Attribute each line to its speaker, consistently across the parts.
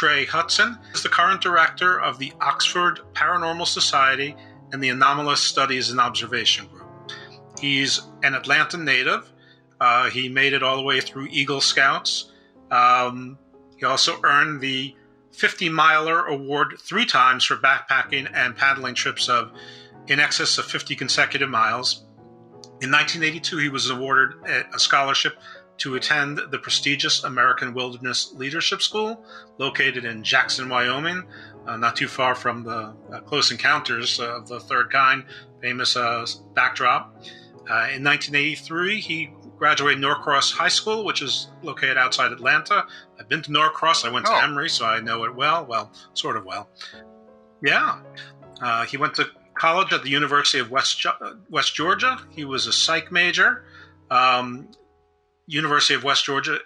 Speaker 1: Trey Hudson is the current director of the Oxford Paranormal Society and the Anomalous Studies and Observation Group. He's an Atlanta native. He made it all the way through Eagle Scouts. He also earned the 50-miler award 3 times for backpacking and paddling trips of in excess of 50 consecutive miles. In 1982, he was awarded a scholarship to attend the prestigious American Wilderness Leadership School, located in Jackson, Wyoming, not too far from the Close Encounters of the Third Kind, famous backdrop. In 1983, he graduated Norcross High School, which is located outside Atlanta. I've been to Norcross. I went to Emory, so I know it well. Well, sort of well. Yeah. He went to college at the University of West Georgia. He was a psych major. University of West Georgia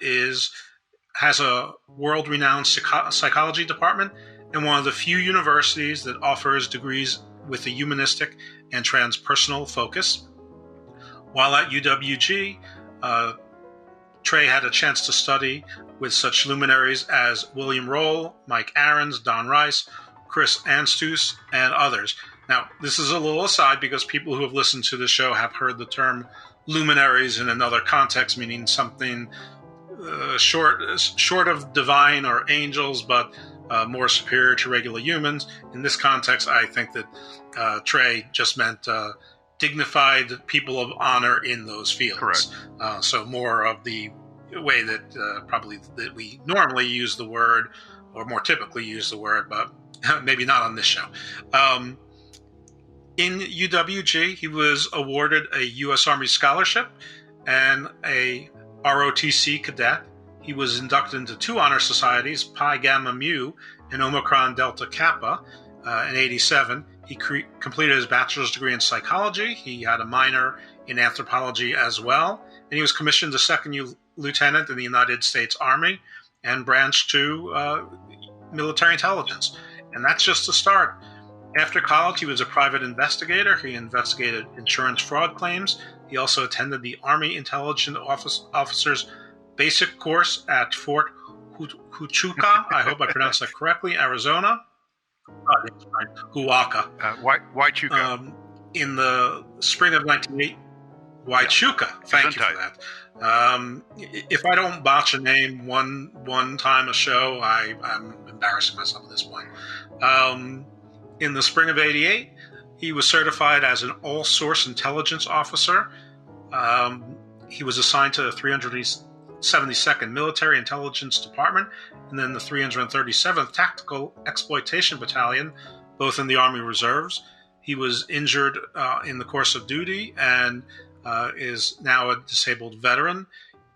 Speaker 1: has a world-renowned psychology department and one of the few universities that offers degrees with a humanistic and transpersonal focus. While at UWG, Trey had a chance to study with such luminaries as William Roll, Mike Ahrens, Don Rice, Chris Anstius, and others. Now, this is a little aside because people who have listened to the show have heard the term luminaries in another context, meaning something short of divine or angels, but more superior to regular humans. In this context, I think that Trey just meant dignified people of honor in those fields.
Speaker 2: Correct.
Speaker 1: So more of the way that probably that we normally use the word, or more typically use the word, but maybe not on this show. In UWG, he was awarded a U.S. Army scholarship and a ROTC cadet. He was inducted into 2 honor societies, Pi Gamma Mu and Omicron Delta Kappa, in 87. He completed his bachelor's degree in psychology. He had a minor in anthropology as well. And he was commissioned a second lieutenant in the United States Army and branched to military intelligence. And that's just the start. After college, he was a private investigator. He investigated insurance fraud claims. He also attended the Army Intelligence Officers Basic Course at Fort Huachuca. I hope I pronounced that correctly, Arizona. Huaca.
Speaker 2: Huachuca.
Speaker 1: In the spring of 1980. Huachuca. Thank you for that. If I don't botch a name one time a show, I'm embarrassing myself at this point. In the spring of 88, he was certified as an all-source intelligence officer. He was assigned to the 372nd Military Intelligence Department and then the 337th Tactical Exploitation Battalion, both in the Army Reserves. He was injured in the course of duty and is now a disabled veteran.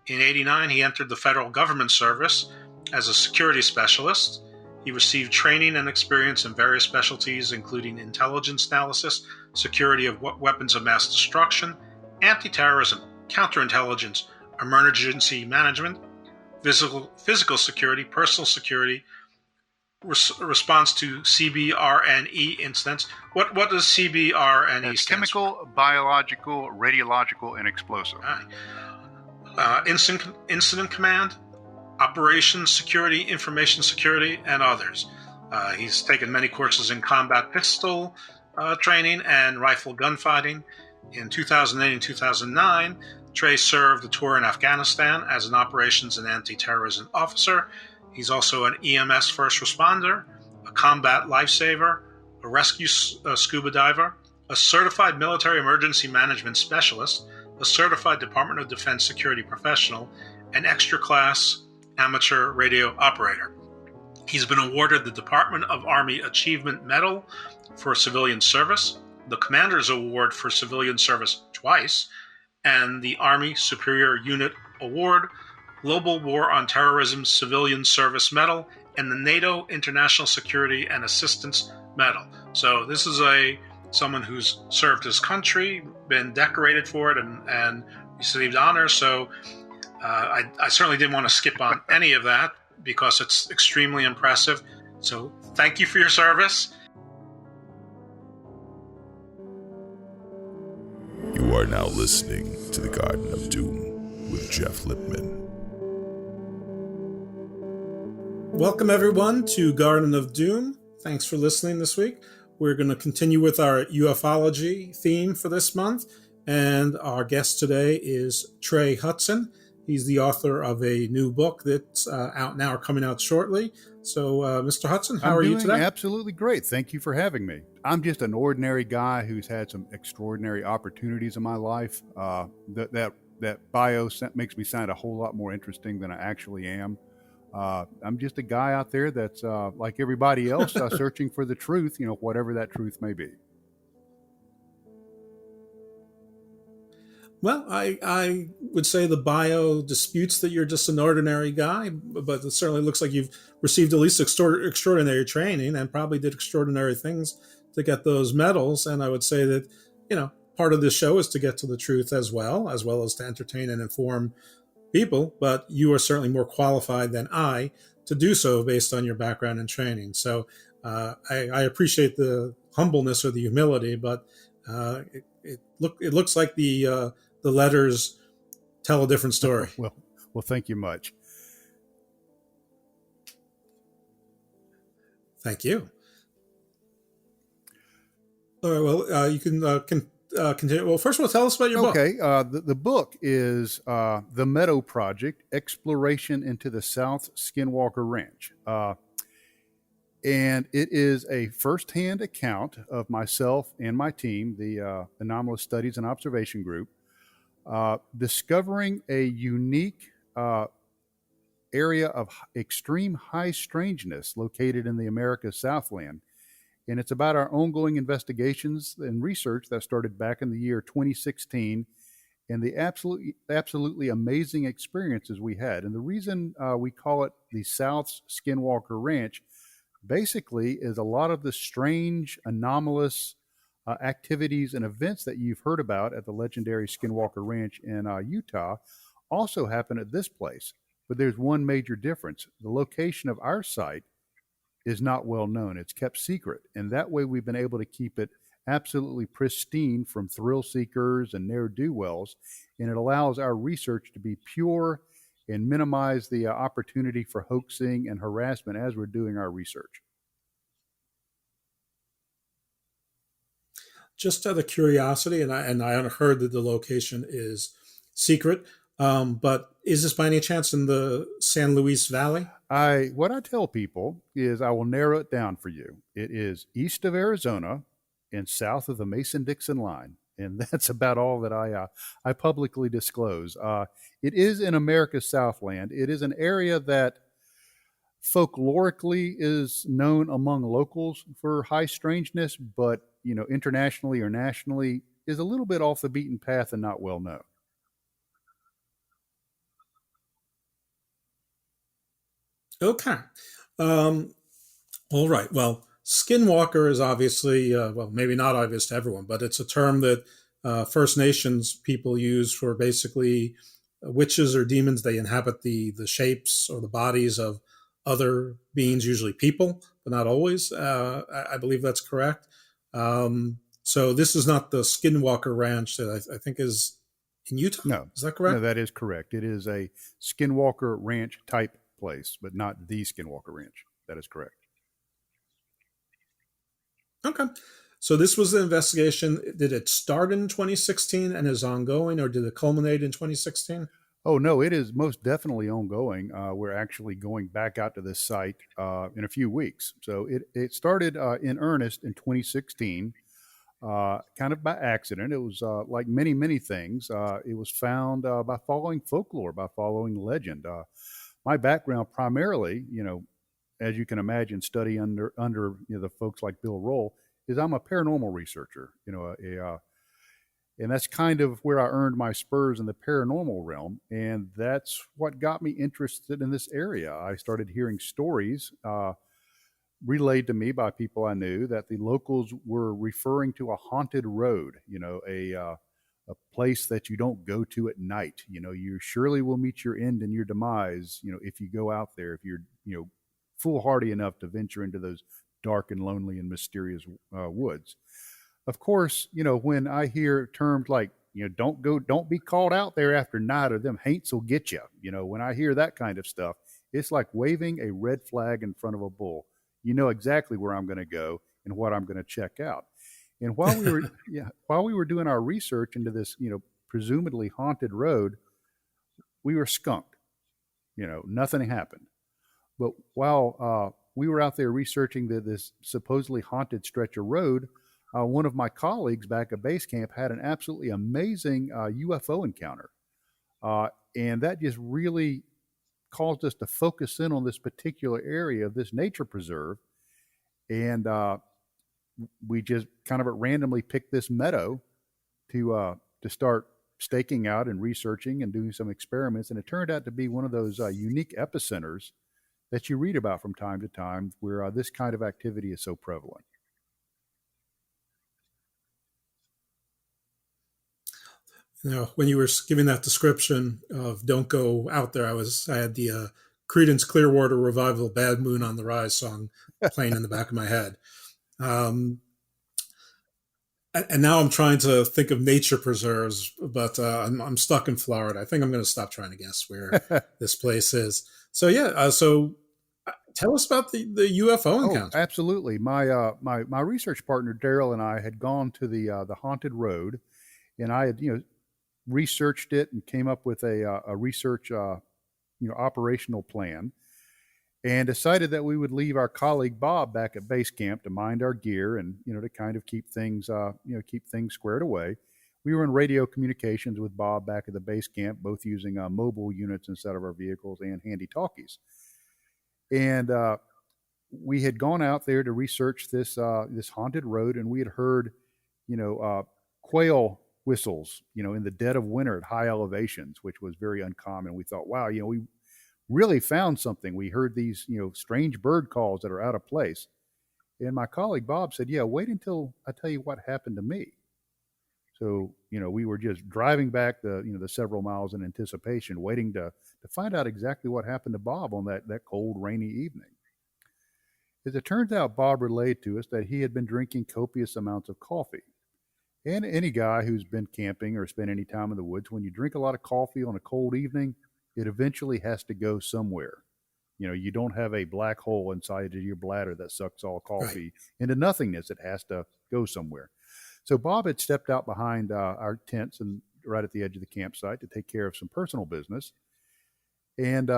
Speaker 1: In 89, he entered the federal government service as a security specialist. He received training and experience in various specialties, including intelligence analysis, security of weapons of mass destruction, anti-terrorism, counterintelligence, emergency management, physical security, personal security, response to CBRNE incidents. What does CBRNE stand
Speaker 2: chemical,
Speaker 1: for?
Speaker 2: Biological, radiological, and explosive.
Speaker 1: Incident command, operations security, information security, and others. He's taken many courses in combat pistol training and rifle gunfighting. In 2008 and 2009, Trey served a tour in Afghanistan as an operations and anti-terrorism officer. He's also an EMS first responder, a combat lifesaver, a rescue scuba diver, a certified military emergency management specialist, a certified Department of Defense security professional, an extra class amateur radio operator. He's been awarded the Department of Army Achievement Medal for civilian service, the Commander's Award for civilian service twice, and the Army Superior Unit Award, Global War on Terrorism Civilian Service Medal, and the NATO International Security and Assistance Medal. So this is someone who's served his country, been decorated for it, and received honors. So I certainly didn't want to skip on any of that because it's extremely impressive. So thank you for your service.
Speaker 3: You are now listening to The Garden of Doom with Jeff Lipman.
Speaker 1: Welcome everyone to Garden of Doom. Thanks for listening this week. We're going to continue with our ufology theme for this month, and our guest today is Trey Hudson. He's the author of a new book that's out now or coming out shortly. So, Mr. Hudson, how are you today?
Speaker 2: I'm doing absolutely great. Thank you for having me. I'm just an ordinary guy who's had some extraordinary opportunities in my life. That bio makes me sound a whole lot more interesting than I actually am. I'm just a guy out there that's like everybody else, searching for the truth, whatever that truth may be.
Speaker 1: Well, I would say the bio disputes that you're just an ordinary guy, but it certainly looks like you've received at least extraordinary training and probably did extraordinary things to get those medals. And I would say that, part of this show is to get to the truth as well as to entertain and inform people, but you are certainly more qualified than I to do so based on your background and training. So I appreciate the humbleness or the humility, but it looks like the letters tell a different story.
Speaker 2: Well, thank you much.
Speaker 1: Thank you. All right. Well, you can continue. Well, first of all, tell us about your book.
Speaker 2: Okay. The book is The Meadow Project: Exploration into the South Skinwalker Ranch. And it is a firsthand account of myself and my team, the Anomalous Studies and Observation Group, discovering a unique area of extreme high strangeness located in the America's Southland. And it's about our ongoing investigations and research that started back in the year 2016 and the absolutely amazing experiences we had. And the reason we call it the South Skinwalker Ranch basically is a lot of the strange, anomalous activities and events that you've heard about at the legendary Skinwalker Ranch in Utah also happen at this place. But there's one major difference. The location of our site is not well known. It's kept secret. And that way we've been able to keep it absolutely pristine from thrill seekers and ne'er-do-wells. And it allows our research to be pure and minimize the opportunity for hoaxing and harassment as we're doing our research.
Speaker 1: Just out of curiosity, and I heard that the location is secret, but is this by any chance in the San Luis Valley?
Speaker 2: What I tell people is I will narrow it down for you. It is east of Arizona and south of the Mason-Dixon line. And that's about all that I publicly disclose. It is in America's Southland. It is an area that folklorically is known among locals for high strangeness, but internationally or nationally is a little bit off the beaten path and not well known.
Speaker 1: Okay. All right. Well, Skinwalker is obviously, maybe not obvious to everyone, but it's a term that First Nations people use for basically witches or demons. They inhabit the shapes or the bodies of other beings, usually people, but not always. I believe that's correct. So this is not the Skinwalker Ranch that I think is in Utah.
Speaker 2: No.
Speaker 1: Is that correct?
Speaker 2: No, that is correct. It is a Skinwalker Ranch type place, but not the Skinwalker Ranch. That is correct.
Speaker 1: Okay. So this was the investigation. Did it start in 2016 and is ongoing, or did it culminate in 2016?
Speaker 2: Oh, no, it is most definitely ongoing. We're actually going back out to this site in a few weeks. So it started in earnest in 2016, kind of by accident. It was like many, many things. It was found by following folklore, by following legend. My background primarily, as you can imagine, study under the folks like Bill Roll, is I'm a paranormal researcher, and that's kind of where I earned my spurs in the paranormal realm. And that's what got me interested in this area. I started hearing stories relayed to me by people I knew that the locals were referring to a haunted road, a place that you don't go to at night. You surely will meet your end and your demise, if you go out there, if you're, foolhardy enough to venture into those dark and lonely and mysterious woods. Of course, when I hear terms like, don't be called out there after night or them haints will get you. When I hear that kind of stuff, It's like waving a red flag in front of a bull. You know exactly where I'm going to go and what I'm going to check out. And while we were doing our research into this, presumably haunted road, we were skunked. Nothing happened. But while we were out there researching this supposedly haunted stretch of road, one of my colleagues back at base camp had an absolutely amazing UFO encounter. And that just really caused us to focus in on this particular area of this nature preserve. And we just kind of randomly picked this meadow to start staking out and researching and doing some experiments. And it turned out to be one of those unique epicenters that you read about from time to time where this kind of activity is so prevalent.
Speaker 4: When you were giving that description of don't go out there, I had the Creedence Clearwater Revival Bad Moon on the Rise song playing in the back of my head. And now I'm trying to think of nature preserves, but I'm stuck in Florida. I think I'm going to stop trying to guess where this place is. So tell us about the UFO encounter.
Speaker 2: Oh, absolutely. My research partner Daryl and I had gone to the haunted road, and I had researched it and came up with a research operational plan, and decided that we would leave our colleague Bob back at base camp to mind our gear and to kind of keep things squared away. We were in radio communications with Bob back at the base camp, both using mobile units instead of our vehicles and handy talkies. And we had gone out there to research this haunted road, and we had heard quail whistles in the dead of winter at high elevations, which was very uncommon. We thought, wow, we really found something. We heard these strange bird calls that are out of place. And my colleague Bob said, yeah, wait until I tell you what happened to me. So we were just driving back the several miles in anticipation, waiting to find out exactly what happened to Bob on that cold, rainy evening. As it turns out, Bob relayed to us that he had been drinking copious amounts of coffee. And any guy who's been camping or spent any time in the woods, when you drink a lot of coffee on a cold evening, it eventually has to go somewhere. You don't have a black hole inside of your bladder that sucks all coffee into nothingness. It has to go somewhere. So Bob had stepped out behind our tents and right at the edge of the campsite to take care of some personal business. And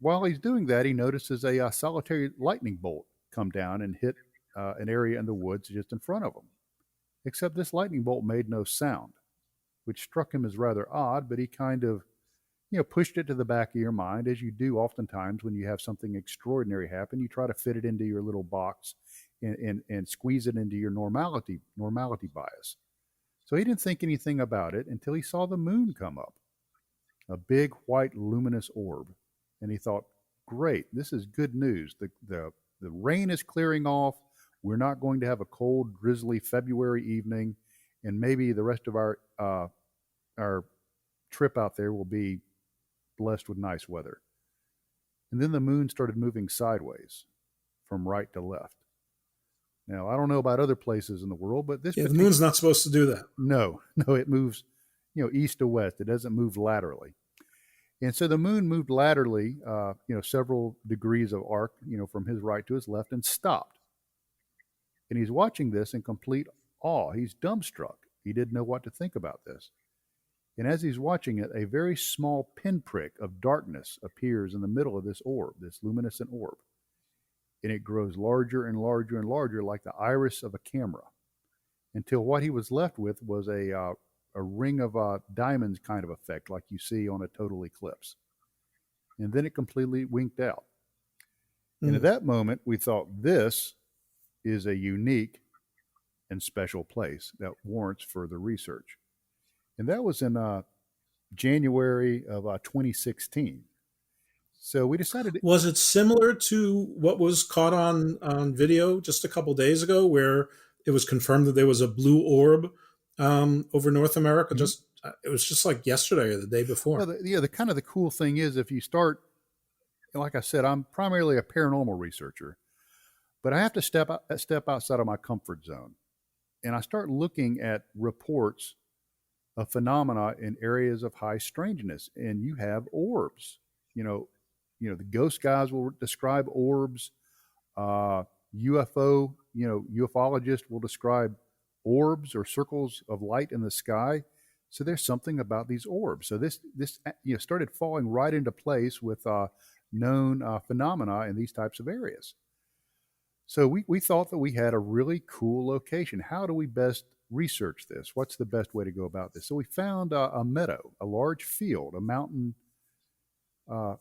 Speaker 2: while he's doing that, he notices a solitary lightning bolt come down and hit an area in the woods just in front of him. Except this lightning bolt made no sound, which struck him as rather odd, but he kind of, pushed it to the back of your mind, as you do oftentimes when you have something extraordinary happen. You try to fit it into your little box and squeeze it into your normality bias. So he didn't think anything about it until he saw the moon come up, a big white luminous orb. And he thought, great, this is good news. The rain is clearing off. We're not going to have a cold, drizzly February evening, and maybe the rest of our trip out there will be blessed with nice weather. And then the moon started moving sideways from right to left. Now, I don't know about other places in the world, but
Speaker 4: the moon's not supposed to do that.
Speaker 2: No, it moves, east to west. It doesn't move laterally. And so the moon moved laterally, several degrees of arc, from his right to his left, and stopped. And he's watching this in complete awe. He's dumbstruck. He didn't know what to think about this. And as he's watching it, a very small pinprick of darkness appears in the middle of this orb, this luminescent orb. And it grows larger and larger and larger, like the iris of a camera, until what he was left with was a ring of diamonds kind of effect, like you see on a total eclipse. And then it completely winked out. And at that moment, we thought, this is a unique and special place that warrants further research. And that was in January of 2016. So we decided...
Speaker 4: Was it similar to what was caught on video just a couple days ago, where it was confirmed that there was a blue orb over North America? Mm-hmm. It was just like yesterday or the day before.
Speaker 2: Well, the kind of the cool thing is, if you start, like I said, I'm primarily a paranormal researcher, but I have to step outside of my comfort zone. And I start looking at reports of phenomena in areas of high strangeness. And you have orbs. You the ghost guys will describe orbs. UFO, ufologists will describe orbs or circles of light in the sky. So there's something about these orbs. So this started falling right into place with known phenomena in these types of areas. So we thought that we had a really cool location. How do we best research this? What's the best way to go about this? So we found a meadow, a large field, a mountain, a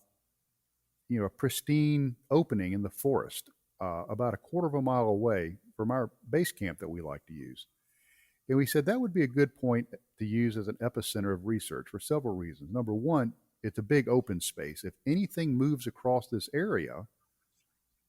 Speaker 2: pristine opening in the forest, about a quarter of a mile away from our base camp that we like to use. And we said that would be a good point to use as an epicenter of research for several reasons. Number one, it's a big open space. If anything moves across this area,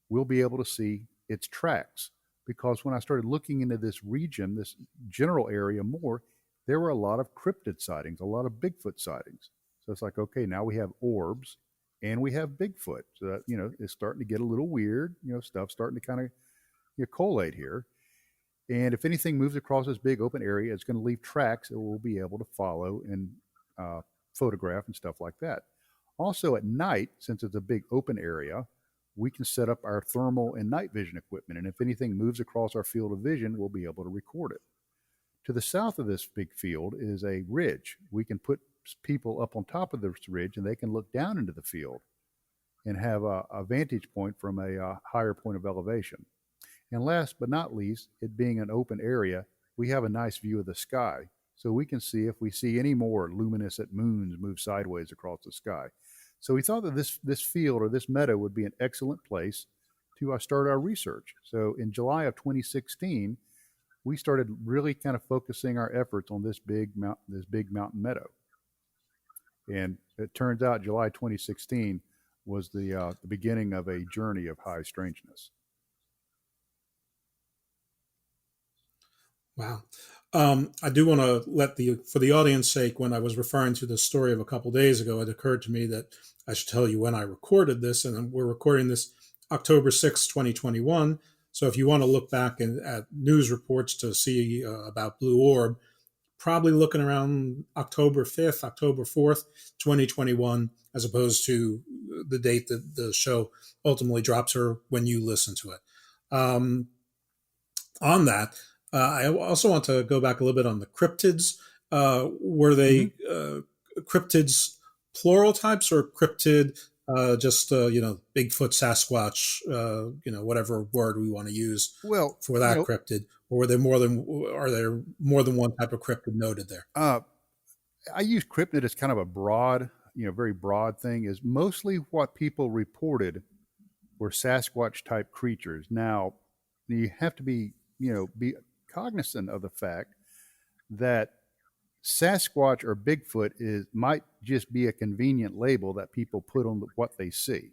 Speaker 2: we'll be able to see its tracks. Because when I started looking into this region, this general area more, there were a lot of cryptid sightings, a lot of Bigfoot sightings. So it's like, okay, now we have orbs and we have Bigfoot. So that, it's starting to get a little weird, stuff starting to kind of collate here. And if anything moves across this big open area, it's going to leave tracks that we'll be able to follow and photograph and stuff like that. Also at night, since it's a big open area, we can set up our thermal and night vision equipment. And if anything moves across our field of vision, we'll be able to record it. To the south of this big field is a ridge. We can put people up on top of this ridge and they can look down into the field and have a vantage point from a higher point of elevation. And last but not least, it being an open area, we have a nice view of the sky. So we can see if we see any more luminescent moons move sideways across the sky. So we thought that this field or this meadow would be an excellent place to start our research. So in July of 2016, we started really kind of focusing our efforts on this big mountain meadow. And it turns out July 2016 was the beginning of a journey of high strangeness.
Speaker 4: Wow. I do want to for the audience sake, when I was referring to the story of a couple days ago, it occurred to me that I should tell you when I recorded this, and we're recording this October 6, 2021. So if you want to look back at news reports to see about Blue Orb, probably looking around October 5th, October 4th, 2021, as opposed to the date that the show ultimately drops or when you listen to it. On that, I also want to go back a little bit on the cryptids. Were they cryptids plural types or cryptid just Bigfoot, Sasquatch, whatever word we want to use for that cryptid? Or are there more than one type of cryptid noted there?
Speaker 2: I use cryptid as kind of a broad, very broad thing. Is mostly what people reported were Sasquatch type creatures. Now, you have to be cognizant of the fact that Sasquatch or Bigfoot might just be a convenient label that people put on what they see.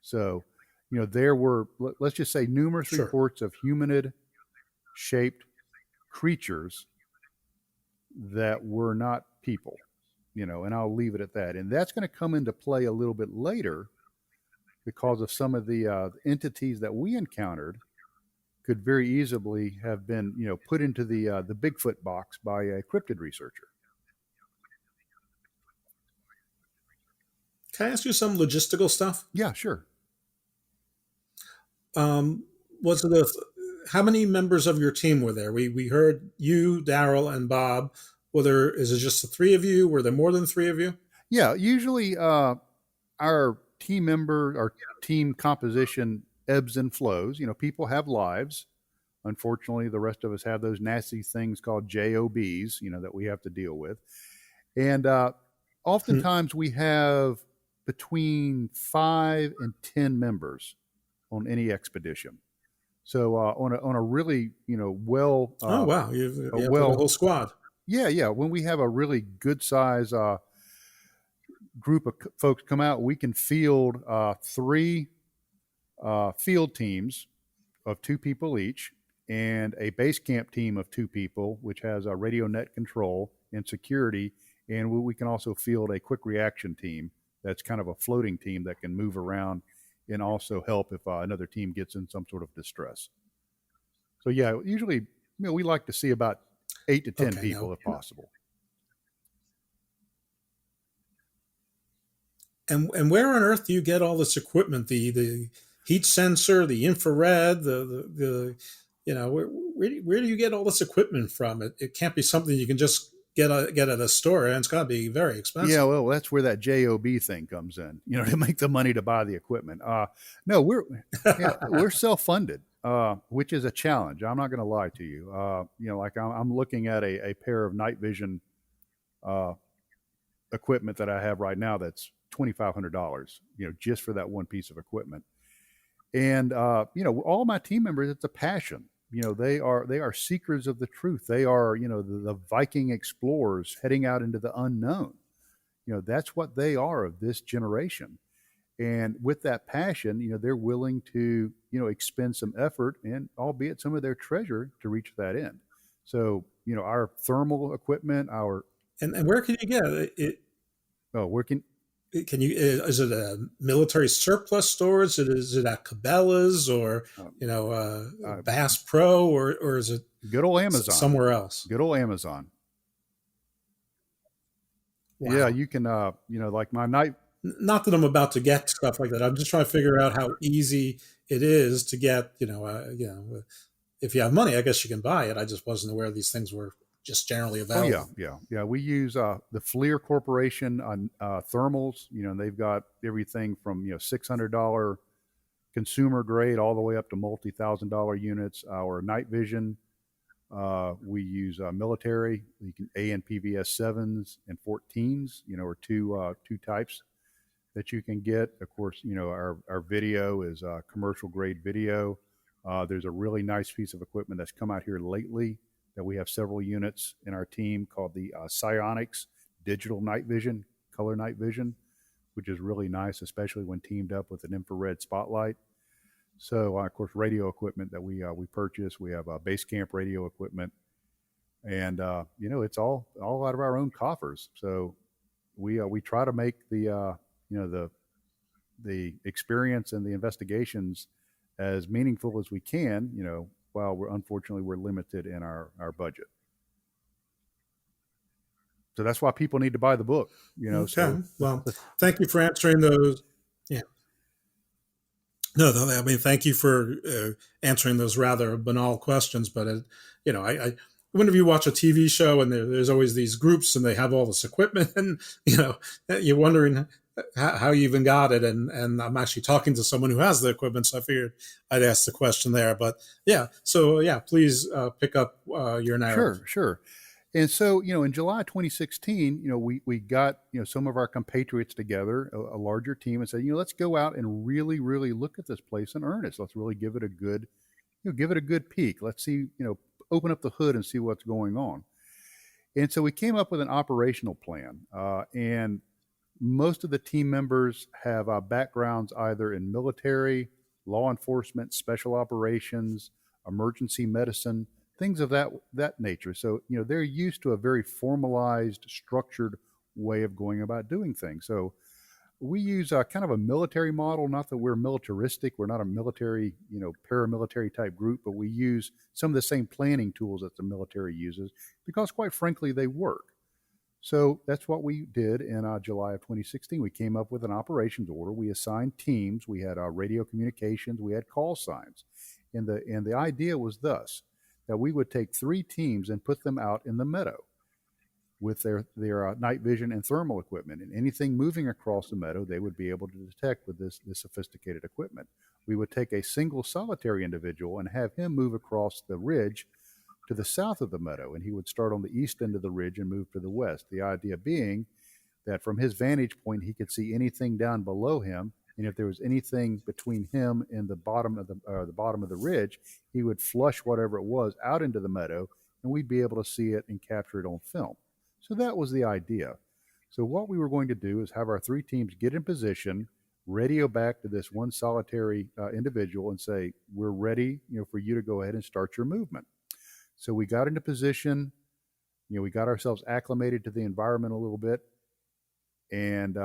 Speaker 2: So, there were, let's just say, numerous reports of humanid shaped creatures that were not people, and I'll leave it at that. And that's going to come into play a little bit later because of some of the entities that we encountered could very easily have been, put into the Bigfoot box by a cryptid researcher.
Speaker 4: Can I ask you some logistical stuff?
Speaker 2: Yeah, sure.
Speaker 4: How many members of your team were there? We heard you, Daryl, and Bob. Is it just the three of you? Were there more than three of you?
Speaker 2: Yeah, usually our team composition ebbs and flows. People have lives. Unfortunately, the rest of us have those nasty things called JOBs, that we have to deal with. And oftentimes we have between 5 and 10 members on any expedition. So on a really, well.
Speaker 4: Oh, wow. You have a whole squad.
Speaker 2: Yeah. When we have a really good size group of folks come out, we can field 3 field teams of 2 people each and a base camp team of 2 people, which has a radio net control and security. And we can also field a quick reaction team that's kind of a floating team that can move around and also help if another team gets in some sort of distress. So yeah, usually, we like to see about 8 to 10 people if possible.
Speaker 4: And where on earth do you get all this equipment? The heat sensor, the infrared, the where do you get all this equipment from? It can't be something you can just get at a store, and it's got to be very
Speaker 2: Yeah,
Speaker 4: expensive.
Speaker 2: well, that's where that job thing comes in. To make the money to buy the equipment. No, we're self funded, which is a challenge. I'm not going to lie to you. Like I'm looking at a pair of night vision uh, equipment that I have right now that's $2,500. Just for that one piece of equipment. And all my team members, it's a passion. They are seekers of the truth. They are the Viking explorers heading out into the unknown. That's what they are of this generation. And with that passion, they're willing to expend some effort and albeit some of their treasure to reach that end. So our thermal equipment, our
Speaker 4: And where can you get it?
Speaker 2: working.
Speaker 4: Can you? Is it a military surplus store? Is it at Cabela's or Bass Pro or is it
Speaker 2: Good old Amazon.
Speaker 4: somewhere else?
Speaker 2: Good old Amazon.
Speaker 4: Wow.
Speaker 2: Yeah, you can like my night.
Speaker 4: Not that I'm about to get stuff like that. I'm just trying to figure out how easy it is to get. If you have money, I guess you can buy it. I just wasn't aware these things were just generally
Speaker 2: Oh
Speaker 4: available.
Speaker 2: yeah. We use the Fleer Corporation on thermals. And they've got everything from $600 consumer grade all the way up to multi-$1,000 units. Our night vision, we use military. You can ANPVS 7s and 14s. Are two types that you can get. Of course, our video is commercial grade video. There's a really nice piece of equipment that's come out here lately that we have several units in our team called the Psionics Digital Night Vision, Color Night Vision, which is really nice, especially when teamed up with an infrared spotlight. So, of course, radio equipment that we purchase. We have base camp radio equipment, and it's all out of our own coffers. So we try to make the experience and the investigations as meaningful as we can. While unfortunately we're limited in our budget. So that's why people need to buy the book.
Speaker 4: Okay.
Speaker 2: So
Speaker 4: Well, thank you for answering those. Yeah. No, I mean, thank you for answering those rather banal questions. But I whenever you watch a TV show and there's always these groups and they have all this equipment, and you're wondering how you even got it. And I'm actually talking to someone who has the equipment, so I figured I'd ask the question there. But yeah, so yeah, please pick up your narrative.
Speaker 2: Sure. And so, in July 2016, we got, some of our compatriots together, a larger team, and said, let's go out and really, really look at this place in earnest. Let's really give it a good, peek. Let's see, open up the hood and see what's going on. And so we came up with an operational plan. And most of the team members have backgrounds either in military, law enforcement, special operations, emergency medicine, things of that nature. So, they're used to a very formalized, structured way of going about doing things. So we use kind of a military model, not that we're militaristic. We're not a military, paramilitary type group, but we use some of the same planning tools that the military uses because quite frankly, they work. So that's what we did in July of 2016. We came up with an operations order. We assigned teams. We had radio communications. We had call signs. And the idea was thus, that we would take 3 teams and put them out in the meadow with their night vision and thermal equipment. And anything moving across the meadow, they would be able to detect with this sophisticated equipment. We would take a single solitary individual and have him move across the ridge to the south of the meadow, and he would start on the east end of the ridge and move to the west. The idea being that from his vantage point, he could see anything down below him, and if there was anything between him and the bottom of the ridge, he would flush whatever it was out into the meadow, and we'd be able to see it and capture it on film. So that was the idea. So what we were going to do is have our 3 teams get in position, radio back to this one solitary individual, and say, "We're ready, for you to go ahead and start your movement." So we got into position, we got ourselves acclimated to the environment a little bit, and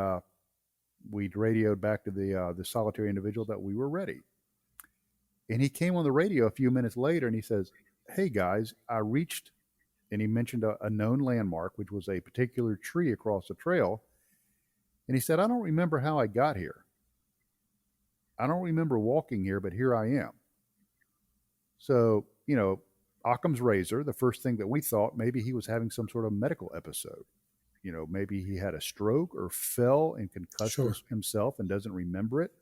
Speaker 2: we radioed back to the solitary individual that we were ready. And he came on the radio a few minutes later and he says, "Hey guys, I reached," and he mentioned a known landmark, which was a particular tree across the trail. And he said, I don't remember how I got here. I don't remember walking here, but here I am. So, Occam's razor, the first thing that we thought, maybe he was having some sort of medical episode. Maybe he had a stroke or fell and concussed
Speaker 4: Sure.
Speaker 2: himself and doesn't remember it,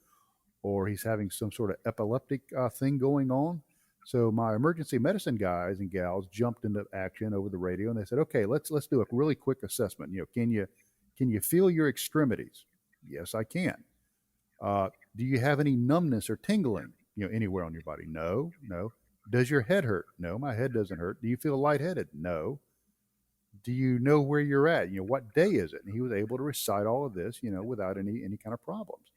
Speaker 2: or he's having some sort of epileptic thing going on. So my emergency medicine guys and gals jumped into action over the radio, and they said, "Okay, let's do a really quick assessment. Can you feel your extremities?" Yes, I can. Do you have any numbness or tingling, anywhere on your body? No, no. Does your head hurt? No, my head doesn't hurt. Do you feel lightheaded? No. Do you know where you're at? What day is it? And he was able to recite all of this, without any kind of problems.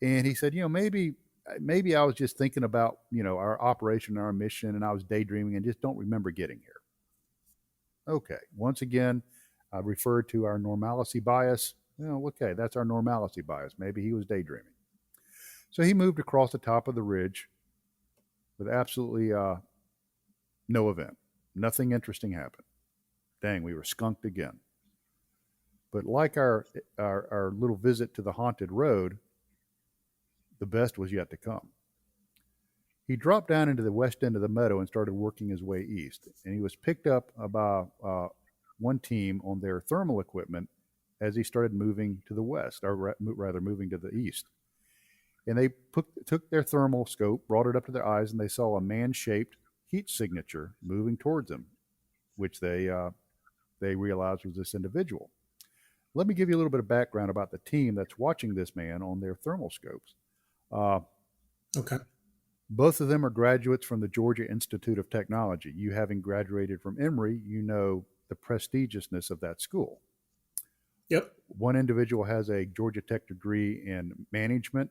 Speaker 2: And he said, maybe I was just thinking about, our operation, our mission, and I was daydreaming and just don't remember getting here. Okay. Once again, I referred to our normalcy bias. Okay, that's our normalcy bias. Maybe he was daydreaming. So he moved across the top of the ridge with absolutely no event. Nothing interesting happened. Dang, we were skunked again. But like our little visit to the haunted road, the best was yet to come. He dropped down into the west end of the meadow and started working his way east. And he was picked up by one team on their thermal equipment as he started moving to the west, or rather moving to the east. And they took their thermal scope, brought it up to their eyes, and they saw a man-shaped heat signature moving towards them, which they realized was this individual. Let me give you a little bit of background about the team that's watching this man on their thermal scopes.
Speaker 4: Okay.
Speaker 2: Both of them are graduates from the Georgia Institute of Technology. You having graduated from Emory, you know the prestigiousness of that school.
Speaker 4: Yep.
Speaker 2: One individual has a Georgia Tech degree in management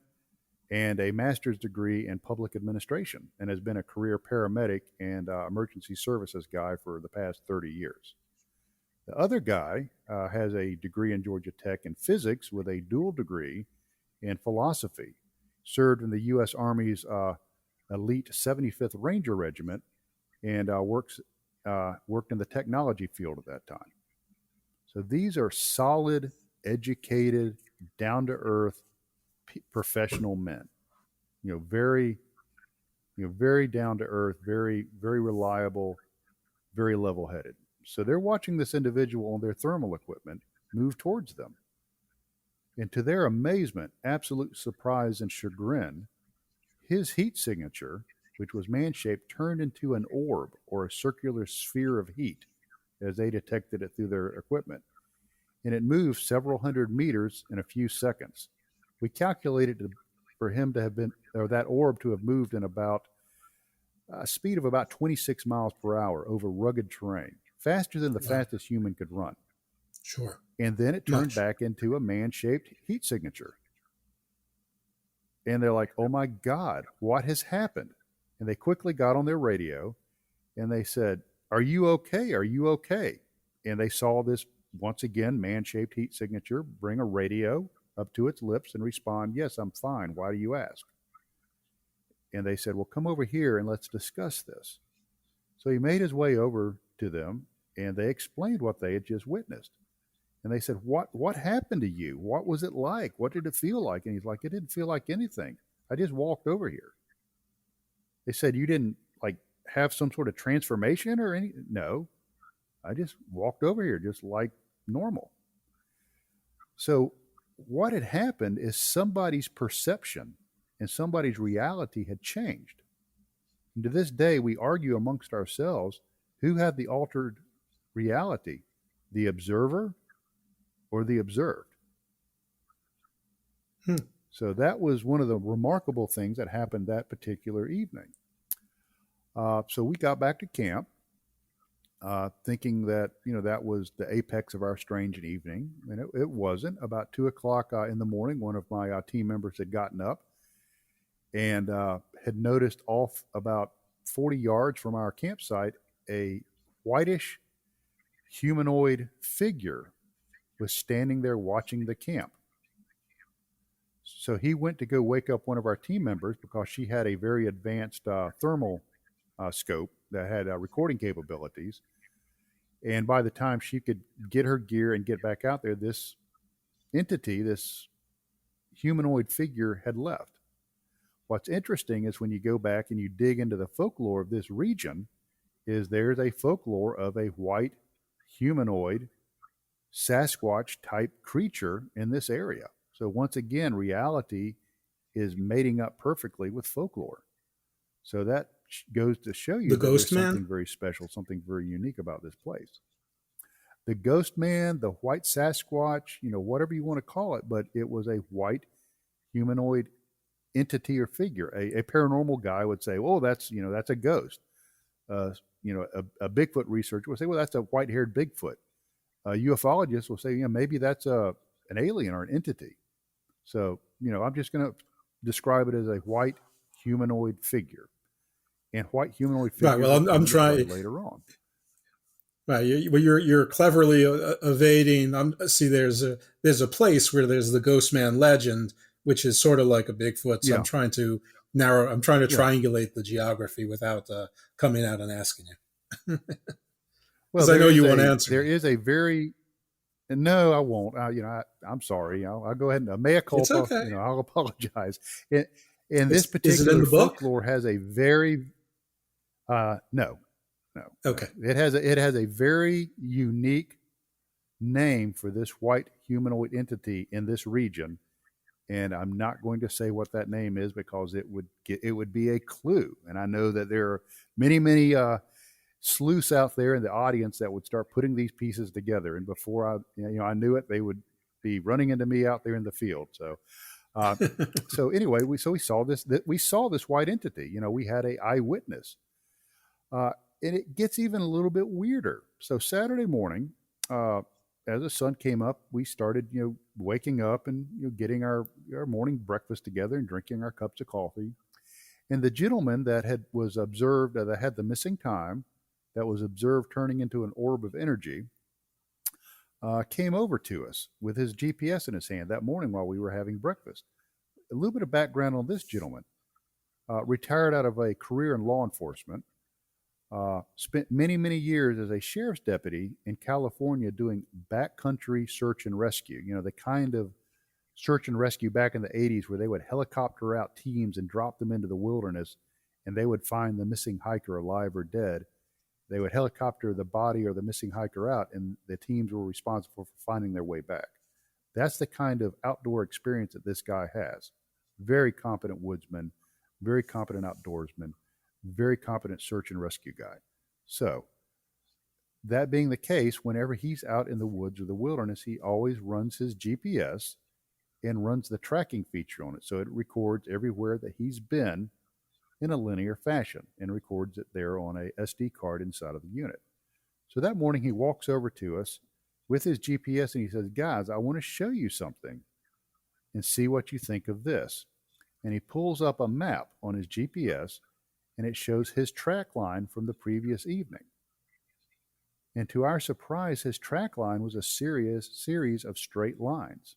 Speaker 2: and a master's degree in public administration and has been a career paramedic and emergency services guy for the past 30 years. The other guy has a degree in Georgia Tech in physics with a dual degree in philosophy, served in the U.S. Army's elite 75th Ranger Regiment, and worked in the technology field at that time. So these are solid, educated, down-to-earth, professional men. Very down-to-earth, very, very reliable, very level-headed. So they're watching this individual on their thermal equipment move towards them. And to their amazement, absolute surprise, and chagrin, his heat signature, which was man-shaped, turned into an orb or a circular sphere of heat as they detected it through their equipment. And it moved several hundred meters in a few seconds. We calculated for him to have been, or that orb to have moved in about a speed of about 26 miles per hour over rugged terrain, faster than the fastest human could run.
Speaker 4: Sure.
Speaker 2: And then it turned back into a man-shaped heat signature. And they're like, oh my God, what has happened? And they quickly got on their radio and they said, are you okay? Are you okay? And they saw this, once again, man-shaped heat signature bring a radio up to its lips and respond, yes, I'm fine. Why do you ask? And they said, well, come over here and let's discuss this. So he made his way over to them and they explained what they had just witnessed. And they said, what happened to you? What was it like? What did it feel like? And he's like, it didn't feel like anything. I just walked over here. They said, you didn't have some sort of transformation or any? No, I just walked over here just like normal. So what had happened is somebody's perception and somebody's reality had changed. And to this day, we argue amongst ourselves who had the altered reality, the observer or the observed. So that was one of the remarkable things that happened that particular evening. So we got back to camp, thinking that, that was the apex of our strange evening. And it wasn't. About 2:00 in the morning, one of my team members had gotten up and had noticed off about 40 yards from our campsite, a whitish humanoid figure was standing there watching the camp. So he went to go wake up one of our team members because she had a very advanced thermal scope that had recording capabilities. And by the time she could get her gear and get back out there, this entity, this humanoid figure, had left. What's interesting is when you go back and you dig into the folklore of this region, is there's a folklore of a white humanoid Sasquatch type creature in this area. So once again, reality is mating up perfectly with folklore. So that goes to show you
Speaker 4: The
Speaker 2: that
Speaker 4: Ghost
Speaker 2: there's
Speaker 4: Man?
Speaker 2: something very special, something very unique about this place. The Ghost Man, the white Sasquatch, whatever you want to call it, but it was a white humanoid entity or figure. A paranormal guy would say, "Oh, that's a ghost." A Bigfoot researcher would say, "Well, that's a white-haired Bigfoot." A ufologist will say, maybe that's an alien or an entity. So, I'm just going to describe it as a white humanoid figure. And white humanoid figures
Speaker 4: Right. Well, I'm trying
Speaker 2: later on.
Speaker 4: Right, you're cleverly evading. See, there's a place where there's the Ghost Man legend, which is sort of like a Bigfoot. So
Speaker 2: Yeah.
Speaker 4: I'm trying to triangulate the geography without coming out and asking you.
Speaker 2: Well,
Speaker 4: Because I know you won't answer.
Speaker 2: There
Speaker 4: me.
Speaker 2: is a very no, I won't. I'm sorry. I'll go ahead and mea culpa.
Speaker 4: It's okay.
Speaker 2: I'll apologize. And this
Speaker 4: Is it
Speaker 2: particular
Speaker 4: in the book?
Speaker 2: folklore has a very no.
Speaker 4: Okay.
Speaker 2: No. It has a very unique name for this white humanoid entity in this region, and I'm not going to say what that name is because it would be a clue. And I know that there are many sleuths out there in the audience that would start putting these pieces together, and before I knew it, they would be running into me out there in the field. So so anyway, we saw this white entity. We had a eyewitness. And it gets even a little bit weirder. So Saturday morning, as the sun came up, we started, waking up and getting our morning breakfast together and drinking our cups of coffee. And the gentleman that was observed, that had the missing time, that was observed turning into an orb of energy, came over to us with his GPS in his hand that morning while we were having breakfast. A little bit of background on this gentleman: retired out of a career in law enforcement. Spent many years as a sheriff's deputy in California doing backcountry search and rescue. The kind of search and rescue back in the 80s where they would helicopter out teams and drop them into the wilderness, and they would find the missing hiker alive or dead. They would helicopter the body or the missing hiker out, and the teams were responsible for finding their way back. That's the kind of outdoor experience that this guy has. Very competent woodsman, very competent outdoorsman, very competent search and rescue guy. So, that being the case, whenever he's out in the woods or the wilderness, he always runs his GPS and runs the tracking feature on it. So it records everywhere that he's been in a linear fashion and records it there on a SD card inside of the unit. So that morning he walks over to us with his GPS and he says, "Guys, I want to show you something and see what you think of this." And he pulls up a map on his GPS, and it shows his track line from the previous evening. And to our surprise, his track line was a series of straight lines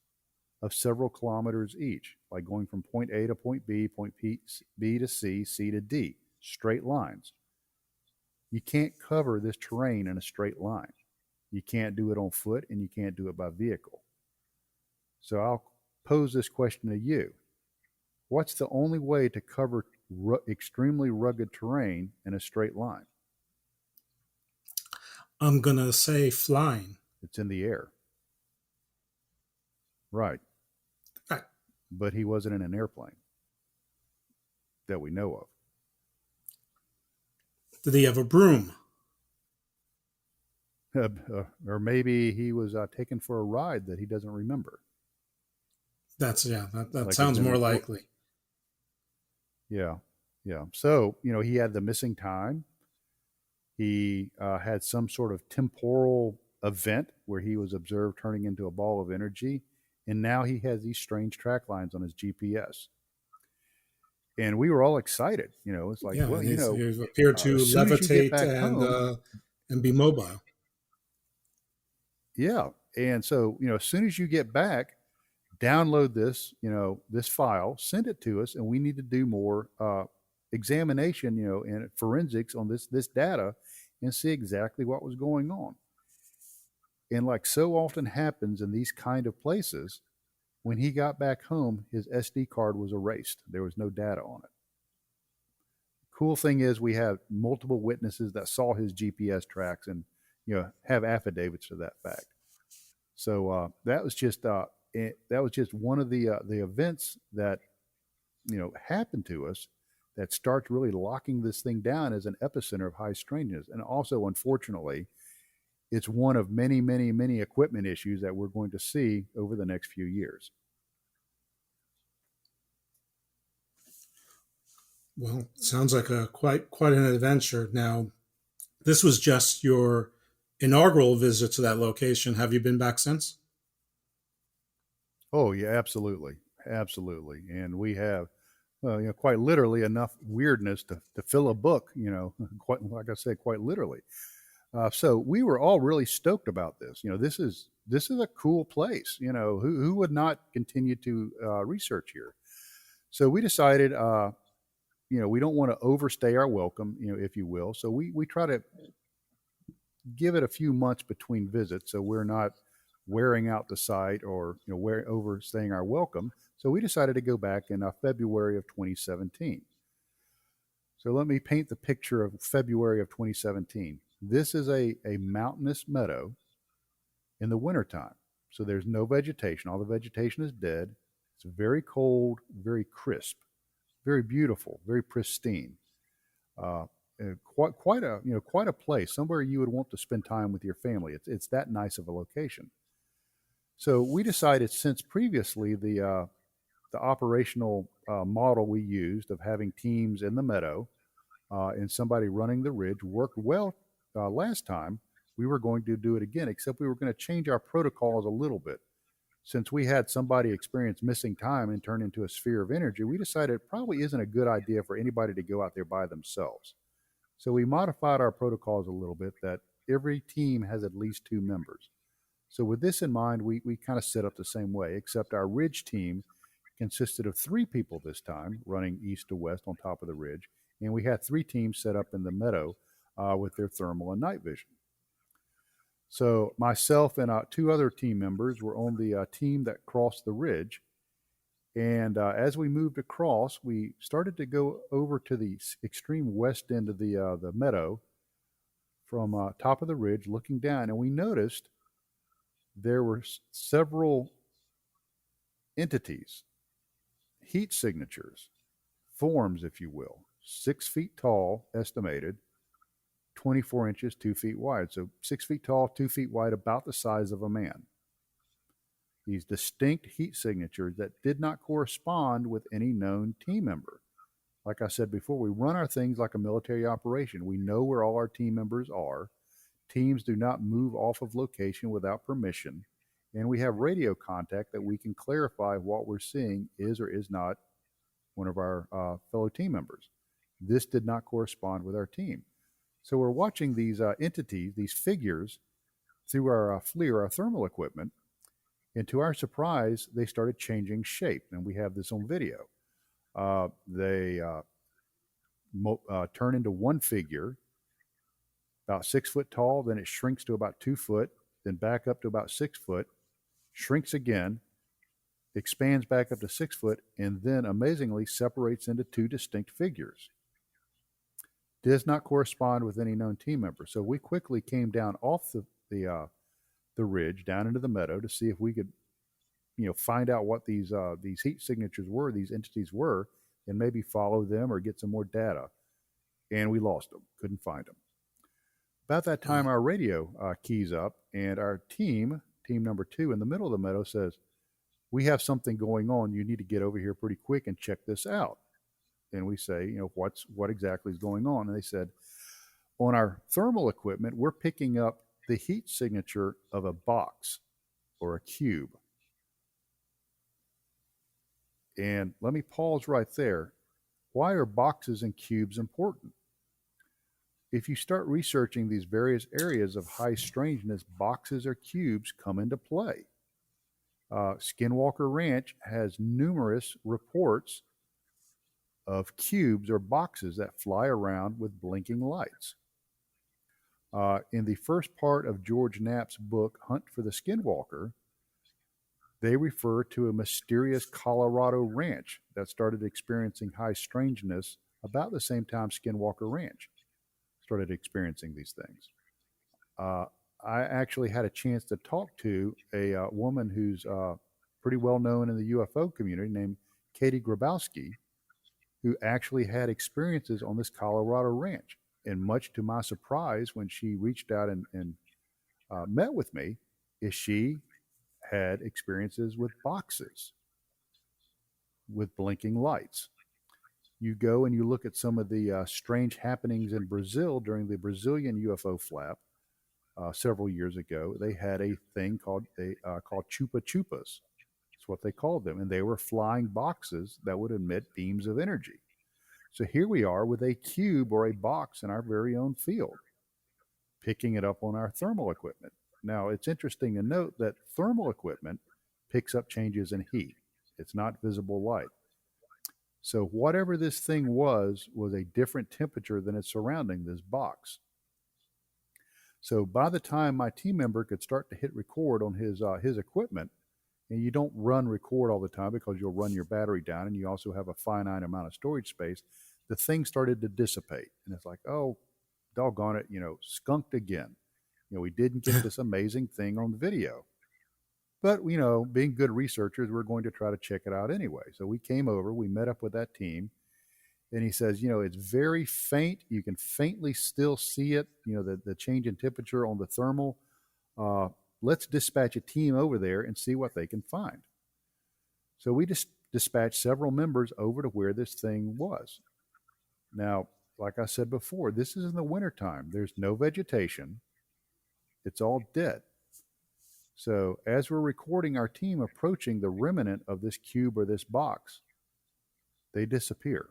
Speaker 2: of several kilometers each, like going from point A to point B, point B to C, C to D, straight lines. You can't cover this terrain in a straight line. You can't do it on foot, and you can't do it by vehicle. So I'll pose this question to you. What's the only way to cover extremely rugged terrain in a straight line?
Speaker 4: I'm going to say flying.
Speaker 2: It's in the air. Right. But he wasn't in an airplane that we know of.
Speaker 4: Did he have a broom?
Speaker 2: Or maybe he was taken for a ride that he doesn't remember.
Speaker 4: That like sounds more likely.
Speaker 2: Yeah. So, he had the missing time. He had some sort of temporal event where he was observed turning into a ball of energy. And now he has these strange track lines on his GPS. And we were all excited. It's like,
Speaker 4: he appeared to levitate and be mobile.
Speaker 2: Yeah. And so, as soon as you get back, download this, this file, send it to us, and we need to do more examination, and forensics on this data and see exactly what was going on. And like so often happens in these kind of places, when he got back home, his SD card was erased. There was no data on it. Cool thing is, we have multiple witnesses that saw his GPS tracks and have affidavits to that fact. So that was just one of the events that happened to us that starts really locking this thing down as an epicenter of high strangeness. And also, unfortunately, it's one of many, many, many equipment issues that we're going to see over the next few years.
Speaker 4: Well, sounds like a quite an adventure. Now, this was just your inaugural visit to that location. Have you been back since?
Speaker 2: Oh yeah, absolutely, absolutely. And we have, quite literally enough weirdness to fill a book. Quite like I said, quite literally. So we were all really stoked about this. This is a cool place. Who would not continue to research here? So we decided, we don't want to overstay our welcome, if you will. So we try to give it a few months between visits, so we're not wearing out the site or overstaying our welcome. So we decided to go back in February of 2017. So let me paint the picture of February of 2017. This is a mountainous meadow in the wintertime. So there's no vegetation. All the vegetation is dead. It's very cold, very crisp, very beautiful, very pristine. Quite a place, somewhere you would want to spend time with your family. It's that nice of a location. So we decided, since previously the operational model we used of having teams in the meadow and somebody running the ridge worked well last time, we were going to do it again, except we were going to change our protocols a little bit. Since we had somebody experience missing time and turn into a sphere of energy, we decided it probably isn't a good idea for anybody to go out there by themselves. So we modified our protocols a little bit, that every team has at least 2 members. So with this in mind, we kind of set up the same way, except our ridge team consisted of 3 people this time, running east to west on top of the ridge. And we had 3 teams set up in the meadow with their thermal and night vision. So myself and 2 other team members were on the team that crossed the ridge. And as we moved across, we started to go over to the extreme west end of the meadow from top of the ridge, looking down, and we noticed there were several entities, heat signatures, forms, if you will, 6 feet tall, estimated, 24 inches, 2 feet wide. So 6 feet tall, 2 feet wide, about the size of a man. These distinct heat signatures that did not correspond with any known team member. Like I said before, we run our things like a military operation. We know where all our team members are. Teams do not move off of location without permission. And we have radio contact that we can clarify what we're seeing is or is not one of our fellow team members. This did not correspond with our team. So we're watching these entities, these figures, through our FLIR, our thermal equipment. And to our surprise, they started changing shape. And we have this on video. They turn into one figure, about 6 foot tall. Then it shrinks to about 2 foot, then back up to about 6 foot, shrinks again, expands back up to 6 foot, and then amazingly separates into 2 distinct figures. Does not correspond with any known team member. So we quickly came down off the ridge down into the meadow to see if we could, find out what these heat signatures were, these entities were, and maybe follow them or get some more data. And we lost them, couldn't find them. About that time, our radio keys up, and our team number 2 in the middle of the meadow says, "We have something going on. You need to get over here pretty quick and check this out." And we say, what exactly is going on? And they said, on our thermal equipment, we're picking up the heat signature of a box or a cube. And let me pause right there. Why are boxes and cubes important? If you start researching these various areas of high strangeness, boxes or cubes come into play. Skinwalker Ranch has numerous reports of cubes or boxes that fly around with blinking lights. In the first part of George Knapp's book, Hunt for the Skinwalker, they refer to a mysterious Colorado ranch that started experiencing high strangeness about the same time Skinwalker Ranch started experiencing these things. Uh, I actually had a chance to talk to a woman who's pretty well known in the UFO community named Katie Grabowski, who actually had experiences on this Colorado ranch. And much to my surprise, when she reached out and met with me, is she had experiences with boxes with blinking lights. You go and you look at some of the strange happenings in Brazil during the Brazilian UFO flap several years ago. They had a thing called chupa chupas. That's what they called them, and they were flying boxes that would emit beams of energy. So here we are with a cube or a box in our very own field, picking it up on our thermal equipment. Now, it's interesting to note that thermal equipment picks up changes in heat. It's not visible light. So whatever this thing was a different temperature than its surrounding, this box. So by the time my team member could start to hit record on his equipment, and you don't run record all the time because you'll run your battery down, and you also have a finite amount of storage space, the thing started to dissipate. And it's like, oh, doggone it, skunked again. We didn't get this amazing thing on the video. But, being good researchers, we're going to try to check it out anyway. So we came over, we met up with that team, and he says, it's very faint. You can faintly still see it, the change in temperature on the thermal. Let's dispatch a team over there and see what they can find. So we just dispatched several members over to where this thing was. Now, like I said before, this is in the wintertime. There's no vegetation. It's all dead. So as we're recording our team approaching the remnant of this cube or this box, they disappear.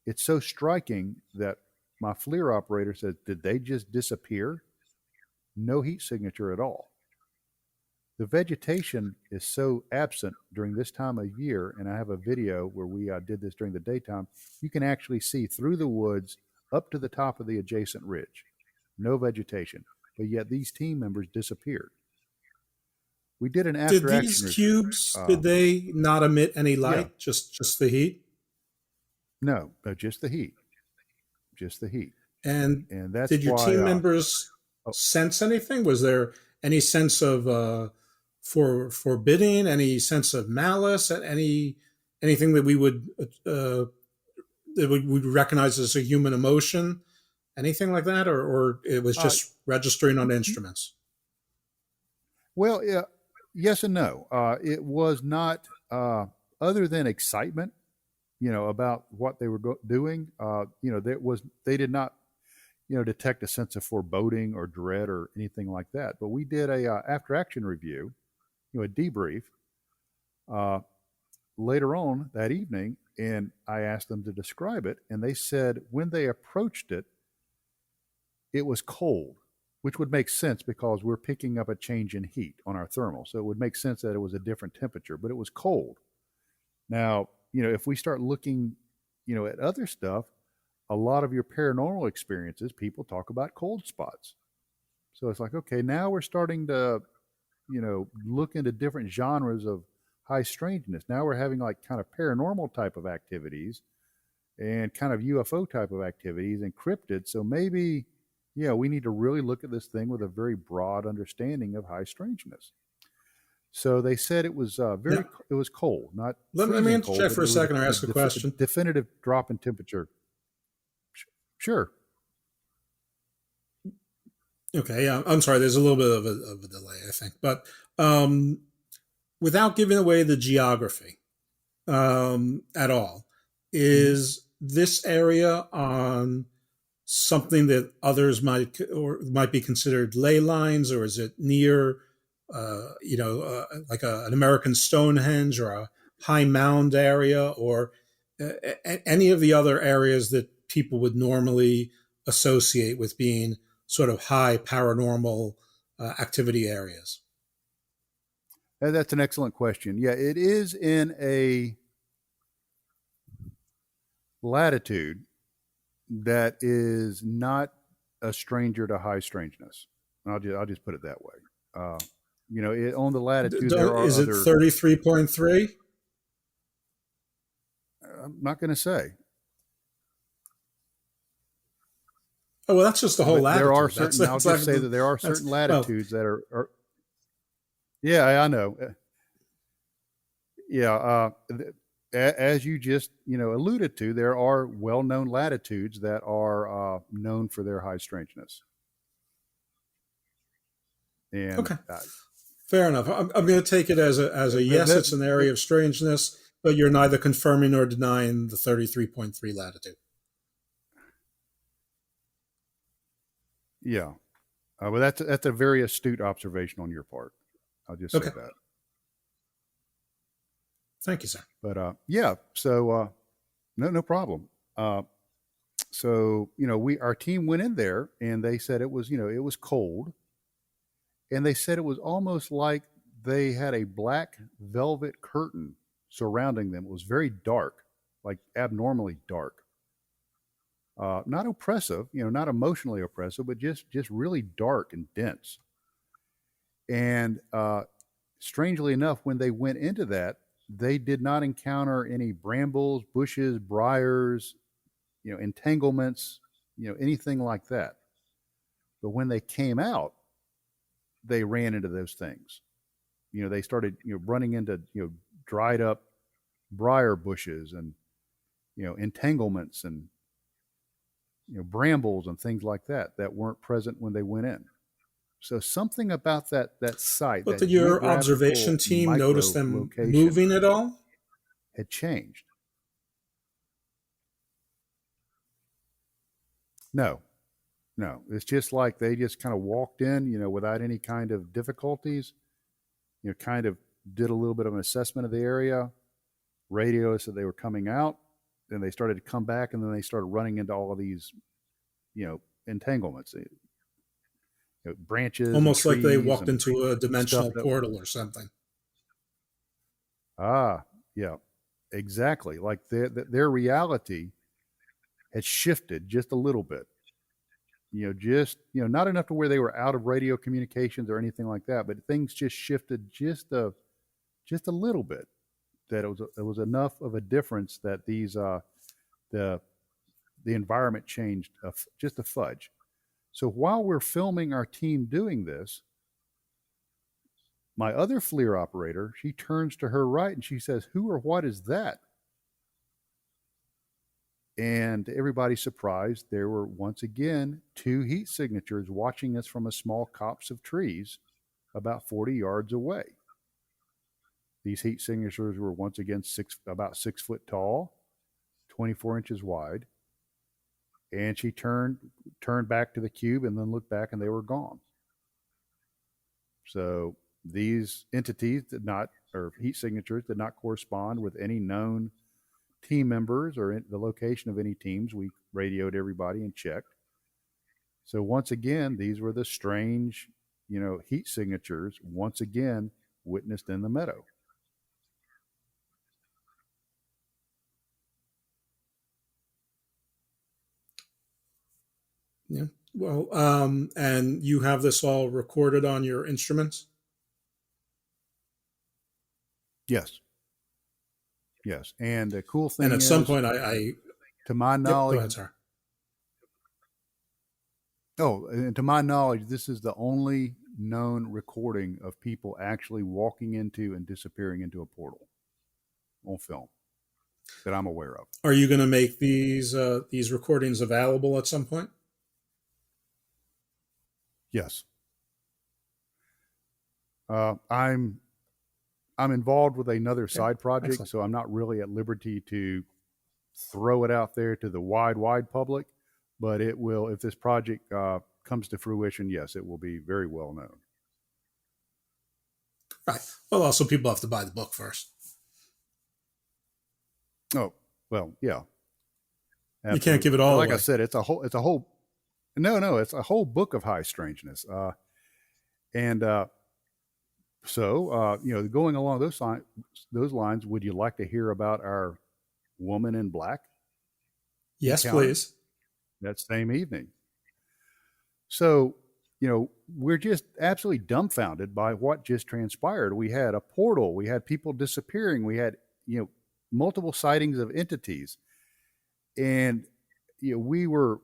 Speaker 2: It's so striking that my FLIR operator said, did they just disappear? No heat signature at all. The vegetation is so absent during this time of year, and I have a video where we did this during the daytime. You can actually see through the woods up to the top of the adjacent ridge. No vegetation, but yet these team members disappeared. We did an after action.
Speaker 4: Did these cubes, did they not emit any light?
Speaker 2: Yeah.
Speaker 4: Just the heat?
Speaker 2: No, just the heat. Just the heat.
Speaker 4: And
Speaker 2: that's
Speaker 4: did your
Speaker 2: why,
Speaker 4: team members sense anything? Was there any sense of forbidding, any sense of malice, anything that we would recognize as a human emotion, anything like that, or it was just registering on instruments?
Speaker 2: Well, yeah, yes and no. It was not other than excitement, about what they were doing. They did not, detect a sense of foreboding or dread or anything like that. But we did a after action review, a debrief later on that evening, and I asked them to describe it, and they said when they approached it, it was cold, which would make sense because we're picking up a change in heat on our thermal. So it would make sense that it was a different temperature, but it was cold. Now, if we start looking, at other stuff, a lot of your paranormal experiences, people talk about cold spots. So it's like, okay, now we're starting to, look into different genres of high strangeness. Now we're having like kind of paranormal type of activities and kind of UFO type of activities encrypted. So maybe, we need to really look at this thing with a very broad understanding of high strangeness. So they said it was it was cold, not.
Speaker 4: Let me interject for a second or ask a question.
Speaker 2: Definitive drop in temperature. Sure.
Speaker 4: Okay, yeah, I'm sorry. There's a little bit of a delay, I think, but without giving away the geography at all, is this area on something that others might be considered ley lines, or is it near, like an American Stonehenge or a high mound area, or any of the other areas that people would normally associate with being sort of high paranormal activity areas?
Speaker 2: That's an excellent question. Yeah, it is in a latitude that is not a stranger to high strangeness. I'll just put it that way. On the latitude there are
Speaker 4: Is it
Speaker 2: other.
Speaker 4: 33.3?
Speaker 2: I'm not going to say.
Speaker 4: Oh, well, that's just the whole
Speaker 2: But
Speaker 4: latitude.
Speaker 2: there are certain. I'll just say that there are certain latitudes that are. Yeah, I know. Yeah, as you just alluded to, there are well-known latitudes that are known for their high strangeness. And
Speaker 4: okay, fair enough. I'm going to take it as a yes. It's an area of strangeness, but you're neither confirming nor denying the 33.3 latitude.
Speaker 2: Yeah, well, that's a very astute observation on your part. I'll just say that.
Speaker 4: Thank you, sir.
Speaker 2: But yeah, so no problem. So our team went in there and they said it was cold, and they said it was almost like they had a black velvet curtain surrounding them. It was very dark, like abnormally dark. Not oppressive, not emotionally oppressive, but just really dark and dense. And strangely enough, when they went into that, they did not encounter any brambles, bushes, briars, entanglements, anything like that. But when they came out, they ran into those things. They started, running into, dried up briar bushes and, entanglements and, brambles and things like that weren't present when they went in. So something about that site.
Speaker 4: But did your observation team notice them moving at all?
Speaker 2: Had changed. No. It's just like they just kind of walked in, without any kind of difficulties. Kind of did a little bit of an assessment of the area. Radio said they were coming out. Then they started to come back, and then they started running into all of these, entanglements. Branches,
Speaker 4: almost like they walked into a dimensional portal or something.
Speaker 2: Yeah, exactly. Like their reality had shifted just a little bit. Not enough to where they were out of radio communications or anything like that, but things just shifted just a little bit. That it was enough of a difference that these the environment changed just a fudge. So while we're filming our team doing this, my other FLIR operator, she turns to her right and she says, "Who or what is that?" And to everybody's surprise, there were once again 2 heat signatures watching us from a small copse of trees about 40 yards away. These heat signatures were once again about 6 foot tall, 24 inches wide. And she turned back to the cube and then looked back, and they were gone. So these entities heat signatures did not correspond with any known team members or the location of any teams. We radioed everybody and checked. So once again, these were the strange, heat signatures once again witnessed in the meadow.
Speaker 4: Yeah. Well, and you have this all recorded on your instruments?
Speaker 2: Yes. And the cool thing
Speaker 4: is... And at some point, I
Speaker 2: to my knowledge...
Speaker 4: Go ahead, sir.
Speaker 2: Oh, and to my knowledge, this is the only known recording of people actually walking into and disappearing into a portal on film that I'm aware of.
Speaker 4: Are you going to make these recordings available at some point?
Speaker 2: Yes. I'm involved with another side project, excellent. So I'm not really at liberty to throw it out there to the wide public, but it will, if this project comes to fruition, yes, it will be very well known.
Speaker 4: Right. Well, also people have to buy the book first.
Speaker 2: Oh, well, yeah. Absolutely.
Speaker 4: You can't give it all
Speaker 2: like
Speaker 4: away.
Speaker 2: I said, it's a whole it's a whole book of high strangeness. So, going along those lines, would you like to hear about our woman in black?
Speaker 4: Yes, please.
Speaker 2: That same evening. So, we're just absolutely dumbfounded by what just transpired. We had a portal, we had people disappearing, we had, multiple sightings of entities. And, we were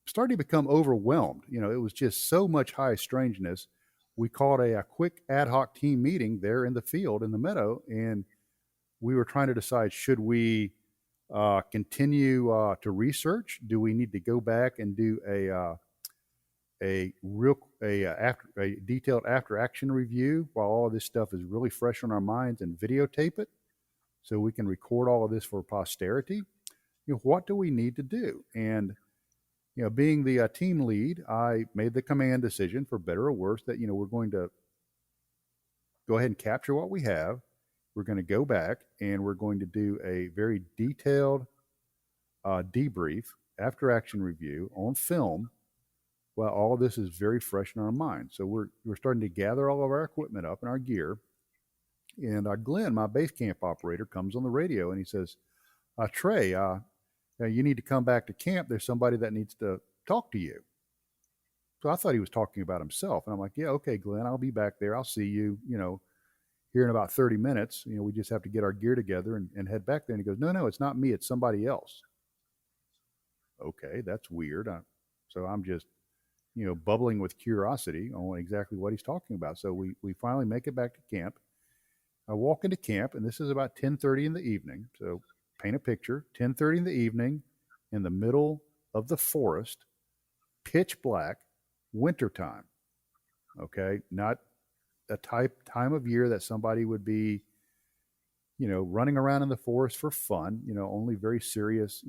Speaker 2: starting to become overwhelmed. It was just so much high strangeness. We called a quick ad hoc team meeting there in the field in the meadow, and we were trying to decide, should we continue to research? Do we need to go back and do a detailed after action review while all of this stuff is really fresh on our minds, and videotape it so we can record all of this for posterity? What do we need to do? And being the team lead, I made the command decision, for better or worse, that we're going to go ahead and capture what we have. We're going to go back and we're going to do a very detailed debrief, after action review on film, while all of this is very fresh in our minds. So we're starting to gather all of our equipment up and our gear. And Glenn, my base camp operator, comes on the radio and he says, Trey, you need to come back to camp. There's somebody that needs to talk to you. So I thought he was talking about himself. And I'm like, yeah, okay, Glenn, I'll be back there. I'll see you, here in about 30 minutes. We just have to get our gear together and head back there. And he goes, no, it's not me. It's somebody else. Okay, that's weird. So I'm just, bubbling with curiosity on exactly what he's talking about. So we finally make it back to camp. I walk into camp, and this is about 10:30 in the evening. So paint a picture, 10:30 in the evening, in the middle of the forest, pitch black, wintertime. Okay, not a time of year that somebody would be, running around in the forest for fun. Only very serious,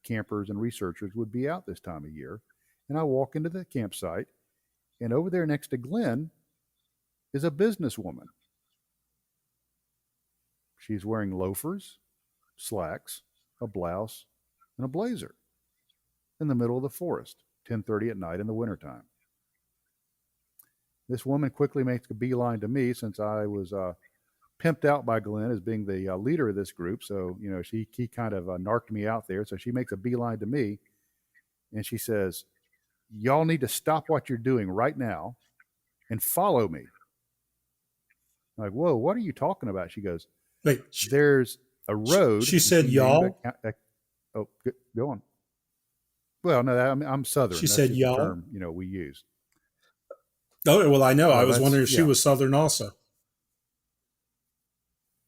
Speaker 2: campers and researchers would be out this time of year. And I walk into the campsite, and over there next to Glenn is a businesswoman. She's wearing loafers, slacks, a blouse, and a blazer in the middle of the forest, 10:30 at night in the wintertime. This woman quickly makes a beeline to me, since I was pimped out by Glenn as being the leader of this group. So, he kind of narked me out there. So she makes a beeline to me, and she says, y'all need to stop what you're doing right now and follow me. I'm like, whoa, what are you talking about? She goes,
Speaker 4: Wait,
Speaker 2: there's a road.
Speaker 4: She said y'all?
Speaker 2: Oh, go on. Well, no, I'm Southern.
Speaker 4: She
Speaker 2: That's
Speaker 4: said
Speaker 2: just
Speaker 4: y'all?
Speaker 2: the term, we use.
Speaker 4: Oh, well, I know.
Speaker 2: Well,
Speaker 4: I was wondering if she was Southern also.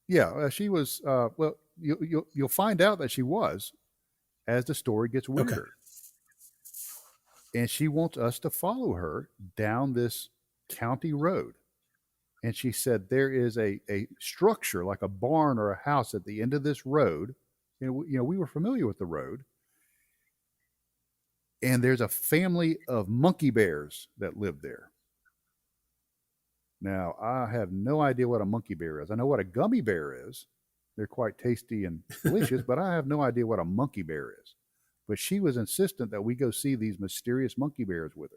Speaker 2: Yeah, she was. Well, you'll find out that she was as the story gets weirder. Okay. And she wants us to follow her down this county road. And she said there is a structure, like a barn or a house, at the end of this road. We were familiar with the road. And there's a family of monkey bears that live there. Now, I have no idea what a monkey bear is. I know what a gummy bear is. They're quite tasty and delicious, but I have no idea what a monkey bear is. But she was insistent that we go see these mysterious monkey bears with her.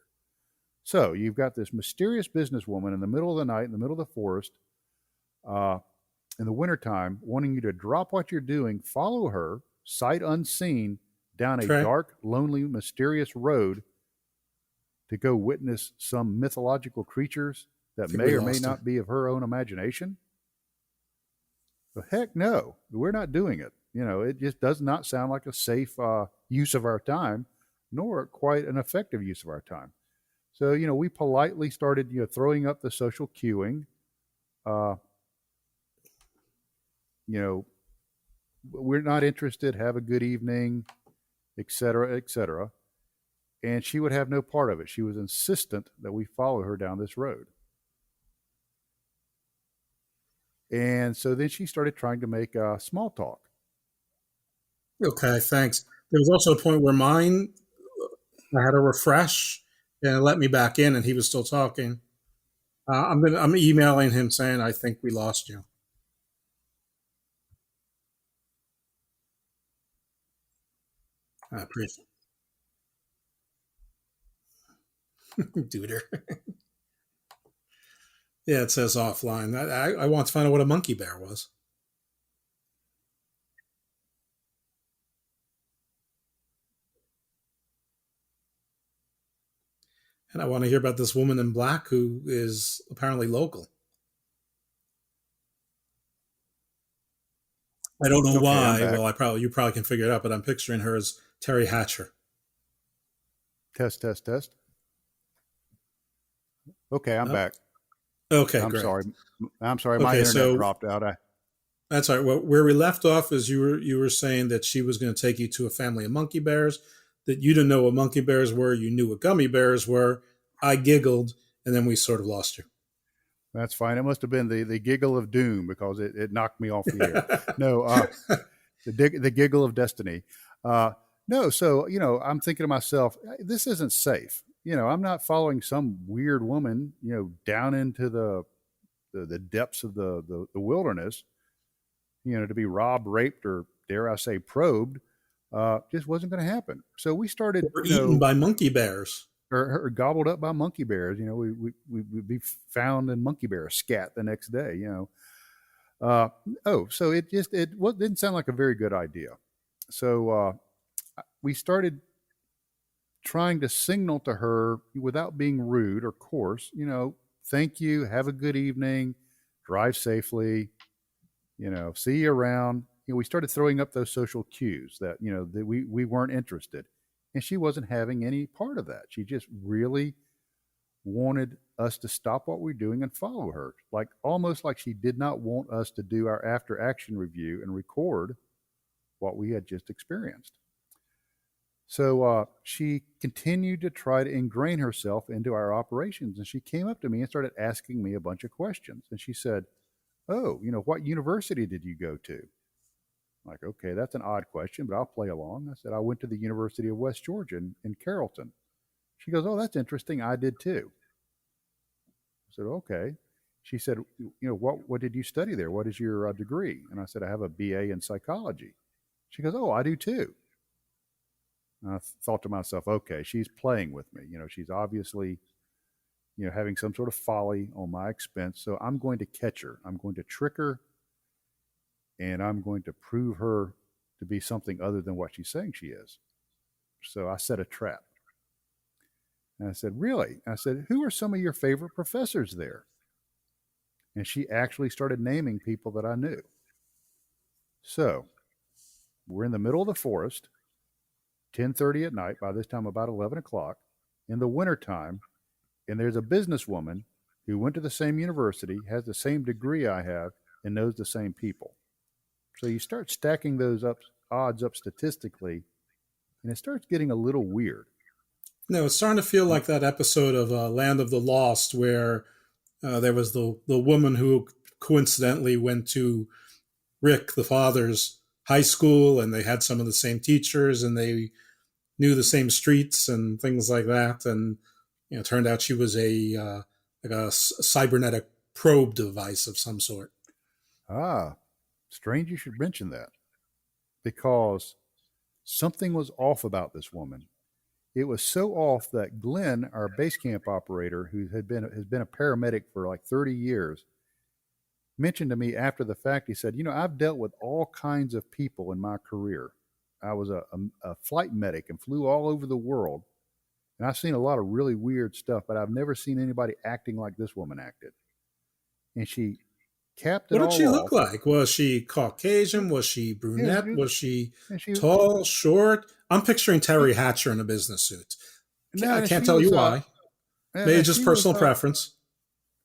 Speaker 2: So you've got this mysterious businesswoman in the middle of the night, in the middle of the forest, in the wintertime, wanting you to drop what you're doing, follow her, sight unseen, down a dark, lonely, mysterious road to go witness some mythological creatures that may or may not be of her own imagination. But heck no, we're not doing it. It just does not sound like a safe use of our time, nor quite an effective use of our time. So, we politely started, throwing up the social cueing. We're not interested, have a good evening, et cetera, et cetera. And she would have no part of it. She was insistent that we follow her down this road. And so then she started trying to make small talk.
Speaker 4: Okay, thanks. There was also a point where I had to refresh, and it let me back in, and he was still talking. I'm emailing him saying, I think we lost you. I appreciate it. Duder. Yeah, it says offline. I want to find out what a monkey bear was. And I want to hear about this woman in black who is apparently local. I don't know
Speaker 2: Okay, I'm
Speaker 4: why.
Speaker 2: back.
Speaker 4: Well, you probably can figure it out, but I'm picturing her as Terry Hatcher.
Speaker 2: Test, test, test. Okay, I'm
Speaker 4: Oh,
Speaker 2: back.
Speaker 4: okay,
Speaker 2: I'm
Speaker 4: great.
Speaker 2: sorry. I'm sorry. My
Speaker 4: Okay,
Speaker 2: internet
Speaker 4: so
Speaker 2: dropped out.
Speaker 4: that's all right. Well, where we left off is you were saying that she was going to take you to a family of monkey bears, that you didn't know what monkey bears were. You knew what gummy bears were. I giggled, and then we sort of lost you.
Speaker 2: That's fine. It must have been the giggle of doom because it knocked me off the air. No, the giggle of destiny. No, so I'm thinking to myself, this isn't safe. I'm not following some weird woman, down into the depths of the wilderness, to be robbed, raped, or dare I say probed. Just wasn't going to happen. So we started,
Speaker 4: We're eaten by monkey bears.
Speaker 2: or gobbled up by monkey bears. We'd be found in monkey bear scat the next day. So it didn't sound like a very good idea. So we started trying to signal to her without being rude or coarse. Thank you, have a good evening, drive safely. See you around. We started throwing up those social cues that that we weren't interested, and she wasn't having any part of that. She just really wanted us to stop what we're doing and follow her, like almost like she did not want us to do our after action review and record what we had just experienced. So she continued to try to ingrain herself into our operations, and she came up to me and started asking me a bunch of questions. And she said, "Oh, what university did you go to?" I'm like, okay, that's an odd question, but I'll play along. I said, "I went to the University of West Georgia in Carrollton." She goes, "Oh, that's interesting. I did too." I said, "Okay." She said, what did you study there? What is your degree?" And I said, "I have a BA in psychology." She goes, "Oh, I do too." And I thought to myself, okay, she's playing with me. She's obviously, having some sort of folly on my expense. So I'm going to catch her. I'm going to trick her, and I'm going to prove her to be something other than what she's saying she is. So I set a trap. And I said, "Really?" I said, "Who are some of your favorite professors there?" And she actually started naming people that I knew. So we're in the middle of the forest, 10:30 at night, by this time about 11 o'clock, in the wintertime, and there's a businesswoman who went to the same university, has the same degree I have, and knows the same people. So you start stacking those odds up statistically, and it starts getting a little weird.
Speaker 4: No, it's starting to feel like that episode of Land of the Lost where there was the woman who coincidentally went to Rick, the father's high school, and they had some of the same teachers, and they knew the same streets and things like that. And it turned out she was like a cybernetic probe device of some sort.
Speaker 2: Ah, strange you should mention that, because something was off about this woman. It was so off that Glenn, our base camp operator, who has been a paramedic for like 30 years, mentioned to me after the fact. He said, "I've dealt with all kinds of people in my career. I was a flight medic and flew all over the world, and I've seen a lot of really weird stuff, but I've never seen anybody acting like this woman acted." And she capped
Speaker 4: What
Speaker 2: it
Speaker 4: did she
Speaker 2: all
Speaker 4: look
Speaker 2: off.
Speaker 4: like? Was she Caucasian? Was she
Speaker 2: Yeah,
Speaker 4: brunette? Was she
Speaker 2: and she
Speaker 4: tall, short? I'm picturing Terry Hatcher in a business suit.
Speaker 2: no,
Speaker 4: I
Speaker 2: and
Speaker 4: can't
Speaker 2: she
Speaker 4: tell you
Speaker 2: was
Speaker 4: why. Maybe
Speaker 2: and
Speaker 4: just
Speaker 2: she was
Speaker 4: personal preference.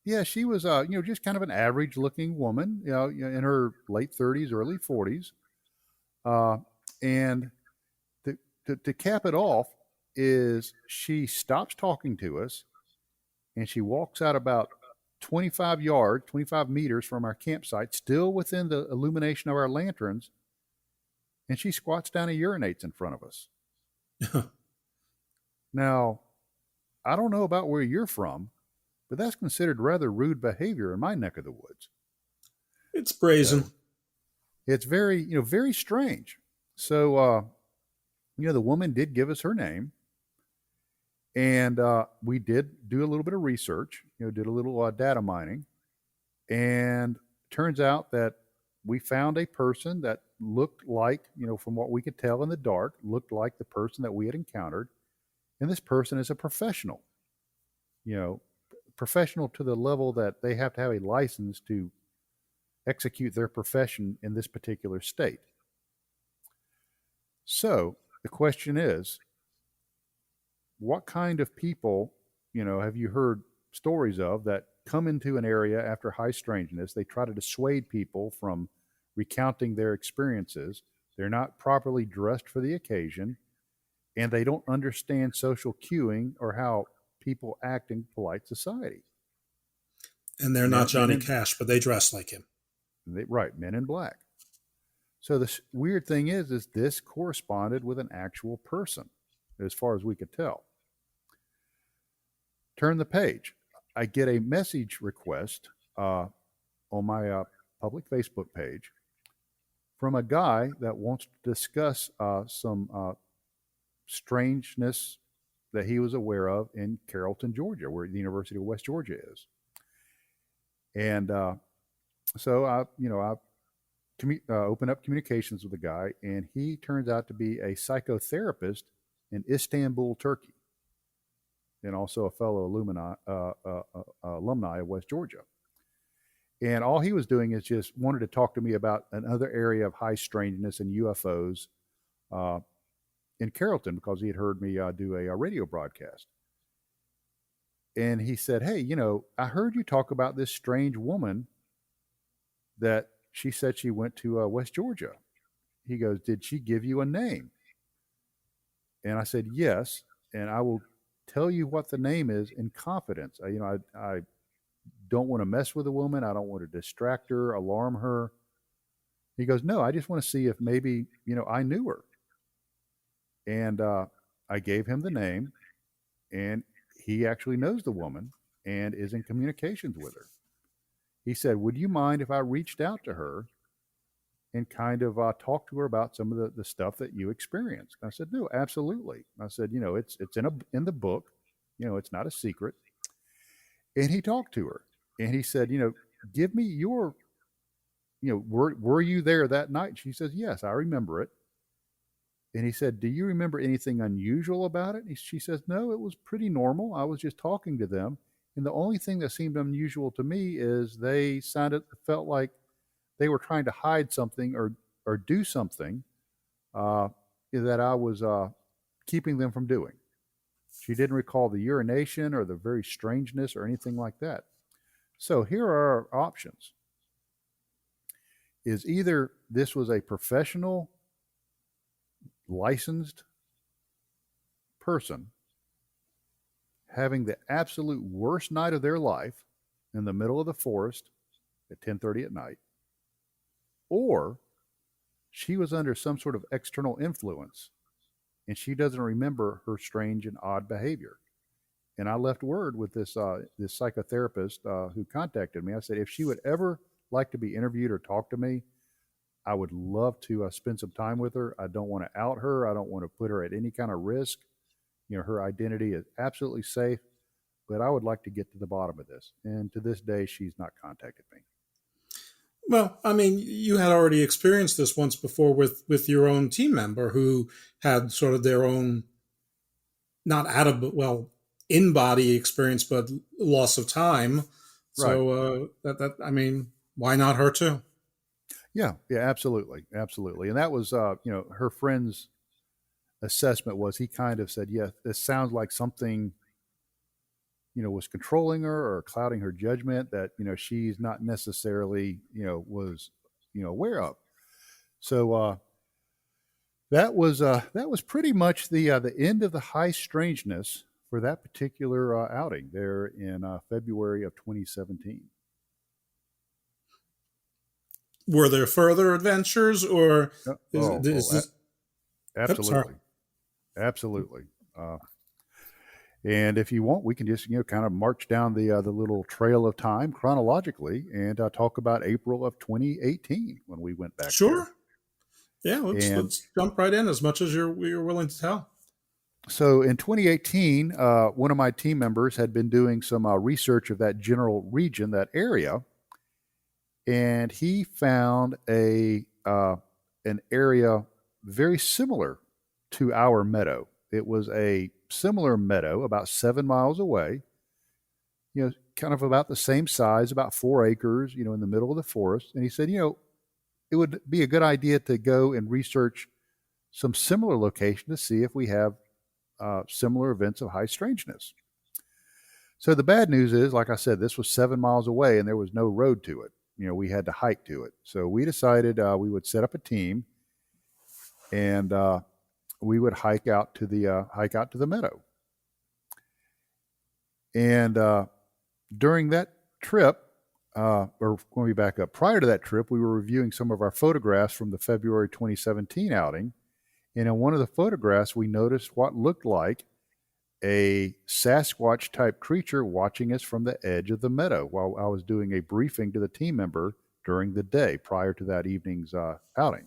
Speaker 2: yeah, she was just kind of an average looking woman, in her late 30s, early 40s. And to cap it off is she stops talking to us, and she walks out about 25 meters from our campsite, still within the illumination of our lanterns, and she squats down and urinates in front of us. Now, I don't know about where you're from, but that's considered rather rude behavior in my neck of the woods.
Speaker 4: It's brazen.
Speaker 2: So it's very strange. So, the woman did give us her name, and we did do a little bit of research, did a little data mining, and turns out that we found a person that looked like, from what we could tell in the dark, looked like the person that we had encountered. And this person is a professional. professional to the level that they have to have a license to execute their profession in this particular state. So the question is, what kind of people, have you heard stories of that come into an area after high strangeness? They try to dissuade people from recounting their experiences. They're not properly dressed for the occasion, and they don't understand social cueing or how people act in polite society.
Speaker 4: And they're not Johnny Cash, but they dress like him.
Speaker 2: Right, men in black. So the weird thing is this corresponded with an actual person, as far as we could tell. Turn the page. I get a message request on my public Facebook page from a guy that wants to discuss some strangeness that he was aware of in Carrollton, Georgia, where the University of West Georgia is. And so I open up communications with the guy, and he turns out to be a psychotherapist in Istanbul, Turkey, and also a fellow alumni of West Georgia. And all he was doing is just wanted to talk to me about another area of high strangeness and UFOs in Carrollton, because he had heard me do a radio broadcast. And he said, "Hey, I heard you talk about this strange woman that she said she went to West Georgia." He goes, "Did she give you a name?" And I said, "Yes. And I will tell you what the name is in confidence. I don't want to mess with a woman. I don't want to distract her, alarm her." He goes, "No, I just want to see if maybe, I knew her." And I gave him the name, and he actually knows the woman and is in communications with her. He said, "Would you mind if I reached out to her and kind of talked to her about some of the stuff that you experienced?" I said, "No, absolutely." I said, "It's in the book. It's not a secret." And he talked to her, and he said, "Give me your, were you there that night?" She says, "Yes, I remember it." And he said, "Do you remember anything unusual about it?" She says, "No, it was pretty normal. I was just talking to them. And the only thing that seemed unusual to me is they felt like they were trying to hide something or do something that I was keeping them from doing." She didn't recall the urination or the very strangeness or anything like that. So here are our options. Is either this was a professional, licensed person having the absolute worst night of their life in the middle of the forest at 10:30 at night, or she was under some sort of external influence and she doesn't remember her strange and odd behavior. And I left word with this psychotherapist who contacted me. I said, if she would ever like to be interviewed or talk to me, I would love to spend some time with her. I don't want to out her. I don't want to put her at any kind of risk. Her identity is absolutely safe, but I would like to get to the bottom of this. And to this day, she's not contacted me.
Speaker 4: Well, I mean, you had already experienced this once before with your own team member who had sort of their own, not in-body experience, but loss of time. So I mean, why not her too?
Speaker 2: Yeah, absolutely. And that was, her friend's assessment was, he kind of said, "Yeah, this sounds like something, was controlling her or clouding her judgment that, she's not necessarily, was, aware of." So that was pretty much the end of the high strangeness for that particular outing there in February of 2017.
Speaker 4: Were there further adventures, or
Speaker 2: absolutely, absolutely. And if you want, we can just kind of march down the little trail of time chronologically and talk about April of 2018 when we went back.
Speaker 4: Sure.
Speaker 2: There.
Speaker 4: Yeah, let's jump right in as much as you're willing to tell.
Speaker 2: So in 2018, one of my team members had been doing some research of that general region, that area. And he found an area very similar to our meadow. It was a similar meadow about 7 miles away, kind of about the same size, about 4 acres, in the middle of the forest. And he said, it would be a good idea to go and research some similar location to see if we have similar events of high strangeness. So the bad news is, like I said, this was 7 miles away and there was no road to it. We had to hike to it. So we decided we would set up a team and we would hike out to the meadow. And during that trip, or when we back up, prior to that trip, we were reviewing some of our photographs from the February 2017 outing. And in one of the photographs, we noticed what looked like a Sasquatch type creature watching us from the edge of the meadow while I was doing a briefing to the team member during the day prior to that evening's outing.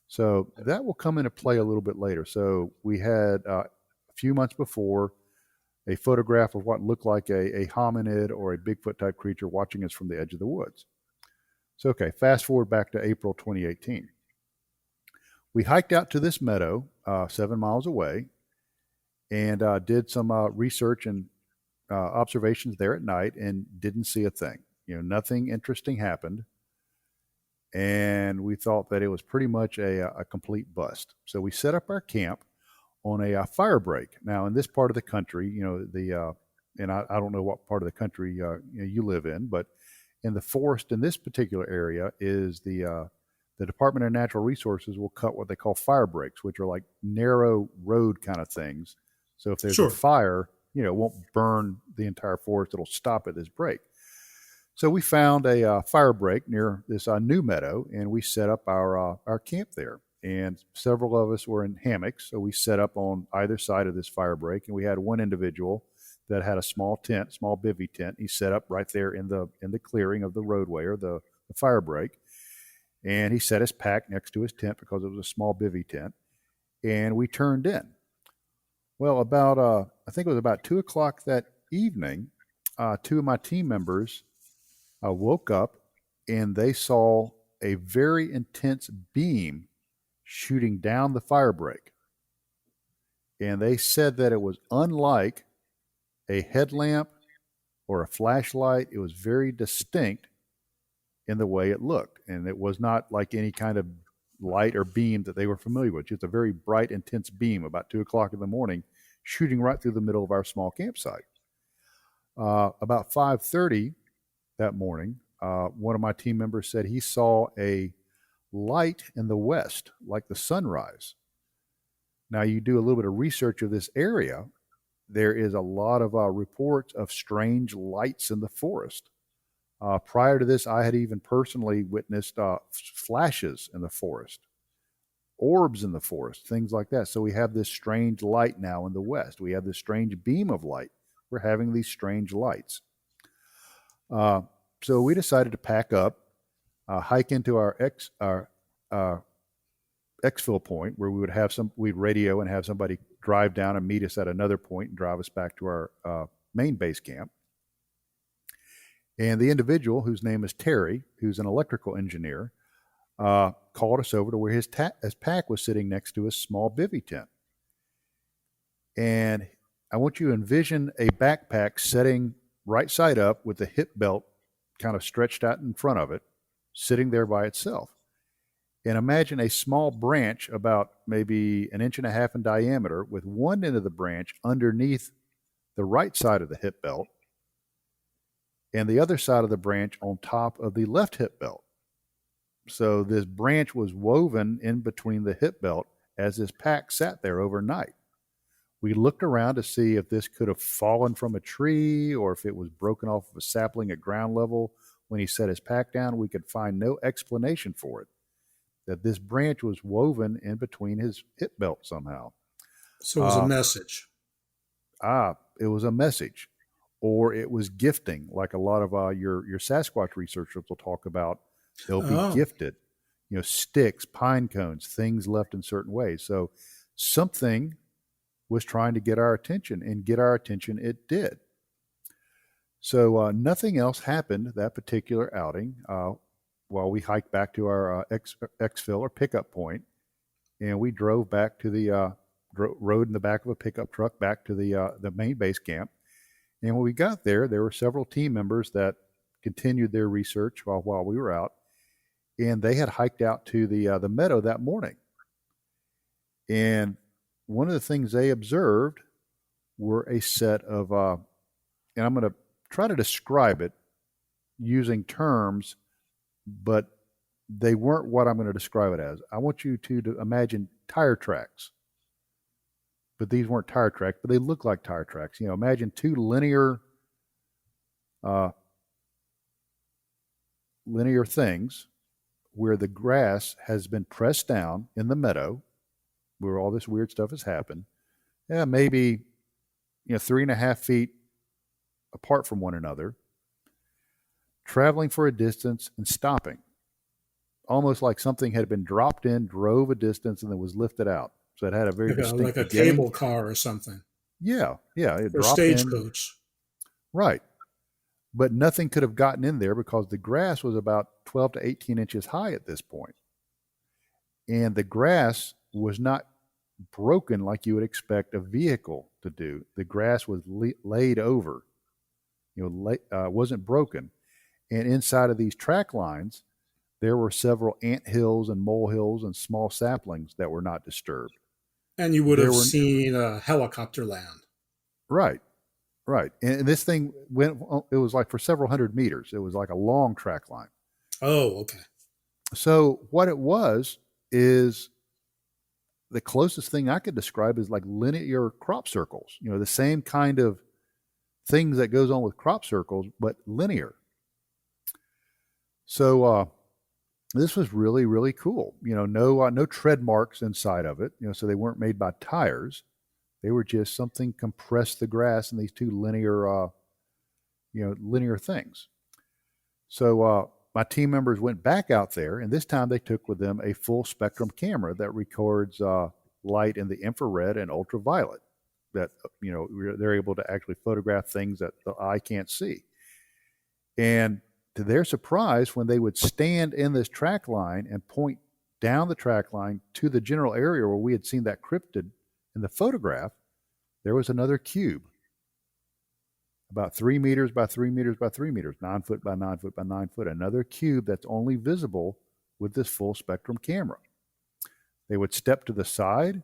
Speaker 2: So that will come into play a little bit later. So we had a few months before a photograph of what looked like a hominid or a Bigfoot type creature watching us from the edge of the woods. So, okay, fast forward back to April 2018. We hiked out to this meadow 7 miles away and did some research and observations there at night and didn't see a thing. Nothing interesting happened. And we thought that it was pretty much a complete bust. So we set up our camp on a fire break. Now, in this part of the country, and I don't know what part of the country you live in, but in the forest in this particular area is the Department of Natural Resources will cut what they call fire breaks, which are like narrow road kind of things. So if there's a fire, it won't burn the entire forest. It'll stop at this break. So we found a fire break near this new meadow, and we set up our camp there. And several of us were in hammocks, so we set up on either side of this fire break. And we had one individual that had a small bivvy tent. He set up right there in the clearing of the roadway or the fire break. And he set his pack next to his tent because it was a small bivvy tent. And we turned in. Well, I think it was about 2:00 that evening, two of my team members woke up and they saw a very intense beam shooting down the fire break. And they said that it was unlike a headlamp or a flashlight. It was very distinct in the way it looked. And it was not like any kind of light or beam that they were familiar with. Just a very bright, intense beam about 2:00 in the morning shooting right through the middle of our small campsite. About 5:30 that morning, one of my team members said he saw a light in the west, like the sunrise. Now, you do a little bit of research of this area, there is a lot of reports of strange lights in the forest. Prior to this, I had even personally witnessed flashes in the forest, orbs in the forest, things like that. So we have this strange light now in the west. We have this strange beam of light. We're having these strange lights. So we decided to pack up, hike into our exfil point where we would have we'd radio and have somebody drive down and meet us at another point and drive us back to our main base camp. And the individual, whose name is Terry, who's an electrical engineer, called us over to where his pack was sitting next to his small bivvy tent. And I want you to envision a backpack setting right side up with the hip belt kind of stretched out in front of it, sitting there by itself. And imagine a small branch about maybe 1.5 inches in diameter with one end of the branch underneath the right side of the hip belt and the other side of the branch on top of the left hip belt. So this branch was woven in between the hip belt as this pack sat there overnight. We looked around to see if this could have fallen from a tree or if it was broken off of a sapling at ground level. When he set his pack down, we could find no explanation for it, that this branch was woven in between his hip belt somehow.
Speaker 4: So it was a message.
Speaker 2: It was a message. Or it was gifting, like a lot of your Sasquatch researchers will talk about. They'll be gifted, sticks, pine cones, things left in certain ways. So something was trying to get our attention, and get our attention it did. So nothing else happened that particular outing while we hiked back to our exfil or pickup point, and we drove back to the rode in the back of a pickup truck back to the main base camp. And when we got there, there were several team members that continued their research while we were out, and they had hiked out to the meadow that morning. And one of the things they observed were a set of, and I'm going to try to describe it using terms, but they weren't what I'm going to describe it as. I want you to imagine tire tracks, but these weren't tire tracks, but they look like tire tracks. Imagine two linear things where the grass has been pressed down in the meadow, where all this weird stuff has happened. Yeah, maybe 3.5 feet apart from one another, traveling for a distance and stopping, almost like something had been dropped in, drove a distance, and then was lifted out. So it had a very distinct
Speaker 4: like a
Speaker 2: beginning.
Speaker 4: cable car or something.
Speaker 2: Yeah. It
Speaker 4: or
Speaker 2: dropped in.
Speaker 4: stagecoach.
Speaker 2: Right. But nothing could have gotten in there because the grass was about 12 to 18 inches high at this point. And the grass was not broken like you would expect a vehicle to do. The grass was laid over, wasn't broken. And inside of these track lines, there were several ant hills and mole hills and small saplings that were not disturbed.
Speaker 4: And you would have seen a helicopter land.
Speaker 2: Right. And this thing it was like for several hundred meters. It was like a long track line.
Speaker 4: Oh, okay.
Speaker 2: So what it was is the closest thing I could describe is like linear crop circles. The same kind of things that goes on with crop circles, but linear. So this was really, really cool. No tread marks inside of it. So they weren't made by tires. They were just something compressed the grass in these two linear things. So my team members went back out there, and this time they took with them a full spectrum camera that records light in the infrared and ultraviolet. That they're able to actually photograph things that the eye can't see. And to their surprise, when they would stand in this track line and point down the track line to the general area where we had seen that cryptid in the photograph, there was another cube about 3 meters by 3 meters by 3 meters, 9 foot by 9 foot by 9 foot, another cube that's only visible with this full spectrum camera. They would step to the side.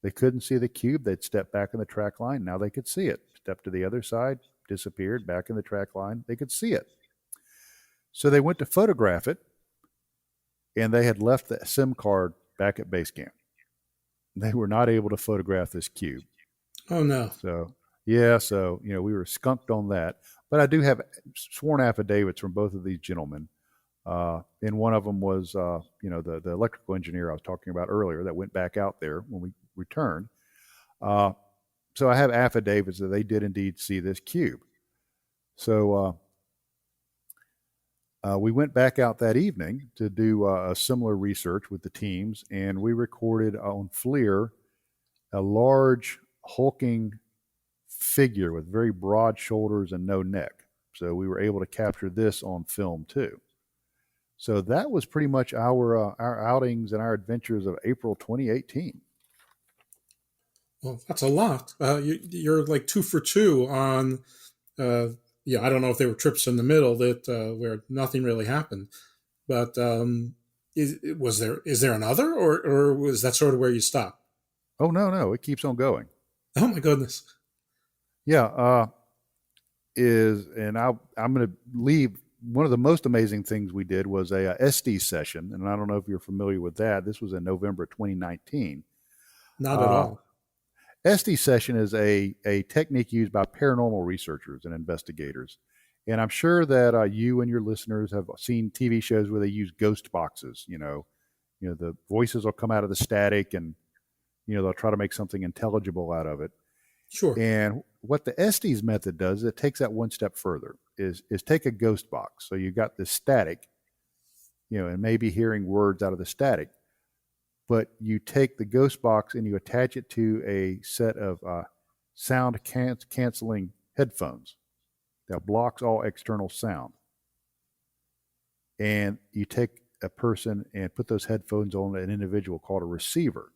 Speaker 2: They couldn't see the cube. They'd step back in the track line. Now they could see it. Step to the other side, disappeared, back in the track line. They could see it. So they went to photograph it, and they had left the SIM card back at base camp. They were not able to photograph this cube.
Speaker 4: Oh, no.
Speaker 2: So we were skunked on that. But I do have sworn affidavits from both of these gentlemen. And one of them was, the electrical engineer I was talking about earlier that went back out there when we returned. So I have affidavits that they did indeed see this cube. So we went back out that evening to do a similar research with the teams, and we recorded on FLIR a large hulking figure with very broad shoulders and no neck. So we were able to capture this on film too. So that was pretty much our outings and our adventures of April 2018.
Speaker 4: Well, that's a lot. You're like 2 for 2 on. I don't know if there were trips in the middle that where nothing really happened, but is there another, or was that sort of where you stopped?
Speaker 2: Oh no, it keeps on going.
Speaker 4: Oh my goodness.
Speaker 2: Yeah, I'm going to leave. One of the most amazing things we did was a SD session, and I don't know if you're familiar with that. This was in November 2019.
Speaker 4: Not at all.
Speaker 2: SD session is a technique used by paranormal researchers and investigators. And I'm sure that you and your listeners have seen TV shows where they use ghost boxes. The voices will come out of the static, and they'll try to make something intelligible out of it.
Speaker 4: Sure.
Speaker 2: And what the Estes method does, it takes that one step further, is take a ghost box. So you got this static, and maybe hearing words out of the static, but you take the ghost box and you attach it to a set of sound canceling headphones that blocks all external sound. And you take a person and put those headphones on an individual called a receiver.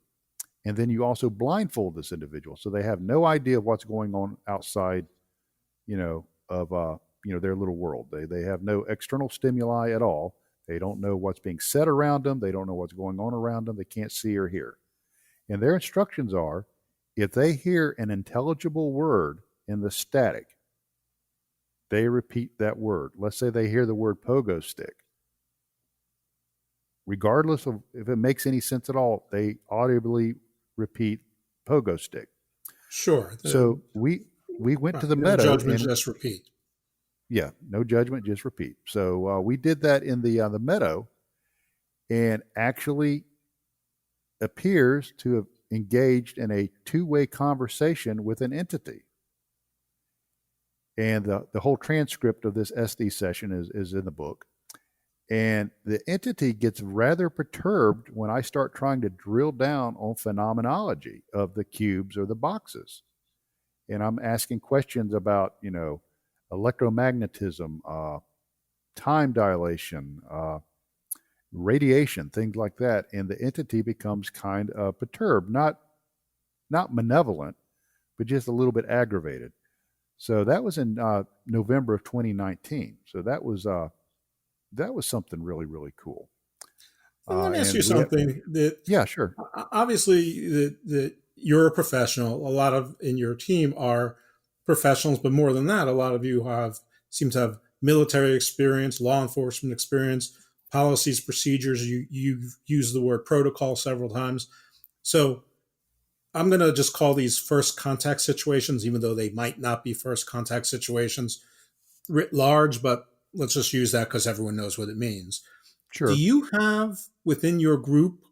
Speaker 2: And then you also blindfold this individual, so they have no idea of what's going on outside of their little world. They have no external stimuli at all. They don't know what's being said around them. They don't know what's going on around them. They can't see or hear. And their instructions are, if they hear an intelligible word in the static, they repeat that word. Let's say they hear the word pogo stick. Regardless of if it makes any sense at all, they audibly repeat pogo stick.
Speaker 4: Sure.
Speaker 2: So we went to the meadow.
Speaker 4: Judgment, just repeat.
Speaker 2: Yeah, no judgment, just repeat. So we did that in the meadow, and actually appears to have engaged in a two-way conversation with an entity. And the whole transcript of this SD session is in the book. And the entity gets rather perturbed when I start trying to drill down on phenomenology of the cubes or the boxes. And I'm asking questions about, electromagnetism, time dilation, radiation, things like that. And the entity becomes kind of perturbed, not malevolent, but just a little bit aggravated. So that was in November of 2019. So that was something really, really cool.
Speaker 4: Let me ask you something.
Speaker 2: Yeah, sure.
Speaker 4: Obviously, that you're a professional. A lot of in your team are professionals, but more than that, a lot of you seem to have military experience, law enforcement experience, policies, procedures. You've used the word protocol several times. So I'm going to just call these first contact situations, even though they might not be first contact situations writ large, but let's just use that because everyone knows what it means.
Speaker 2: Sure.
Speaker 4: Do you have within your group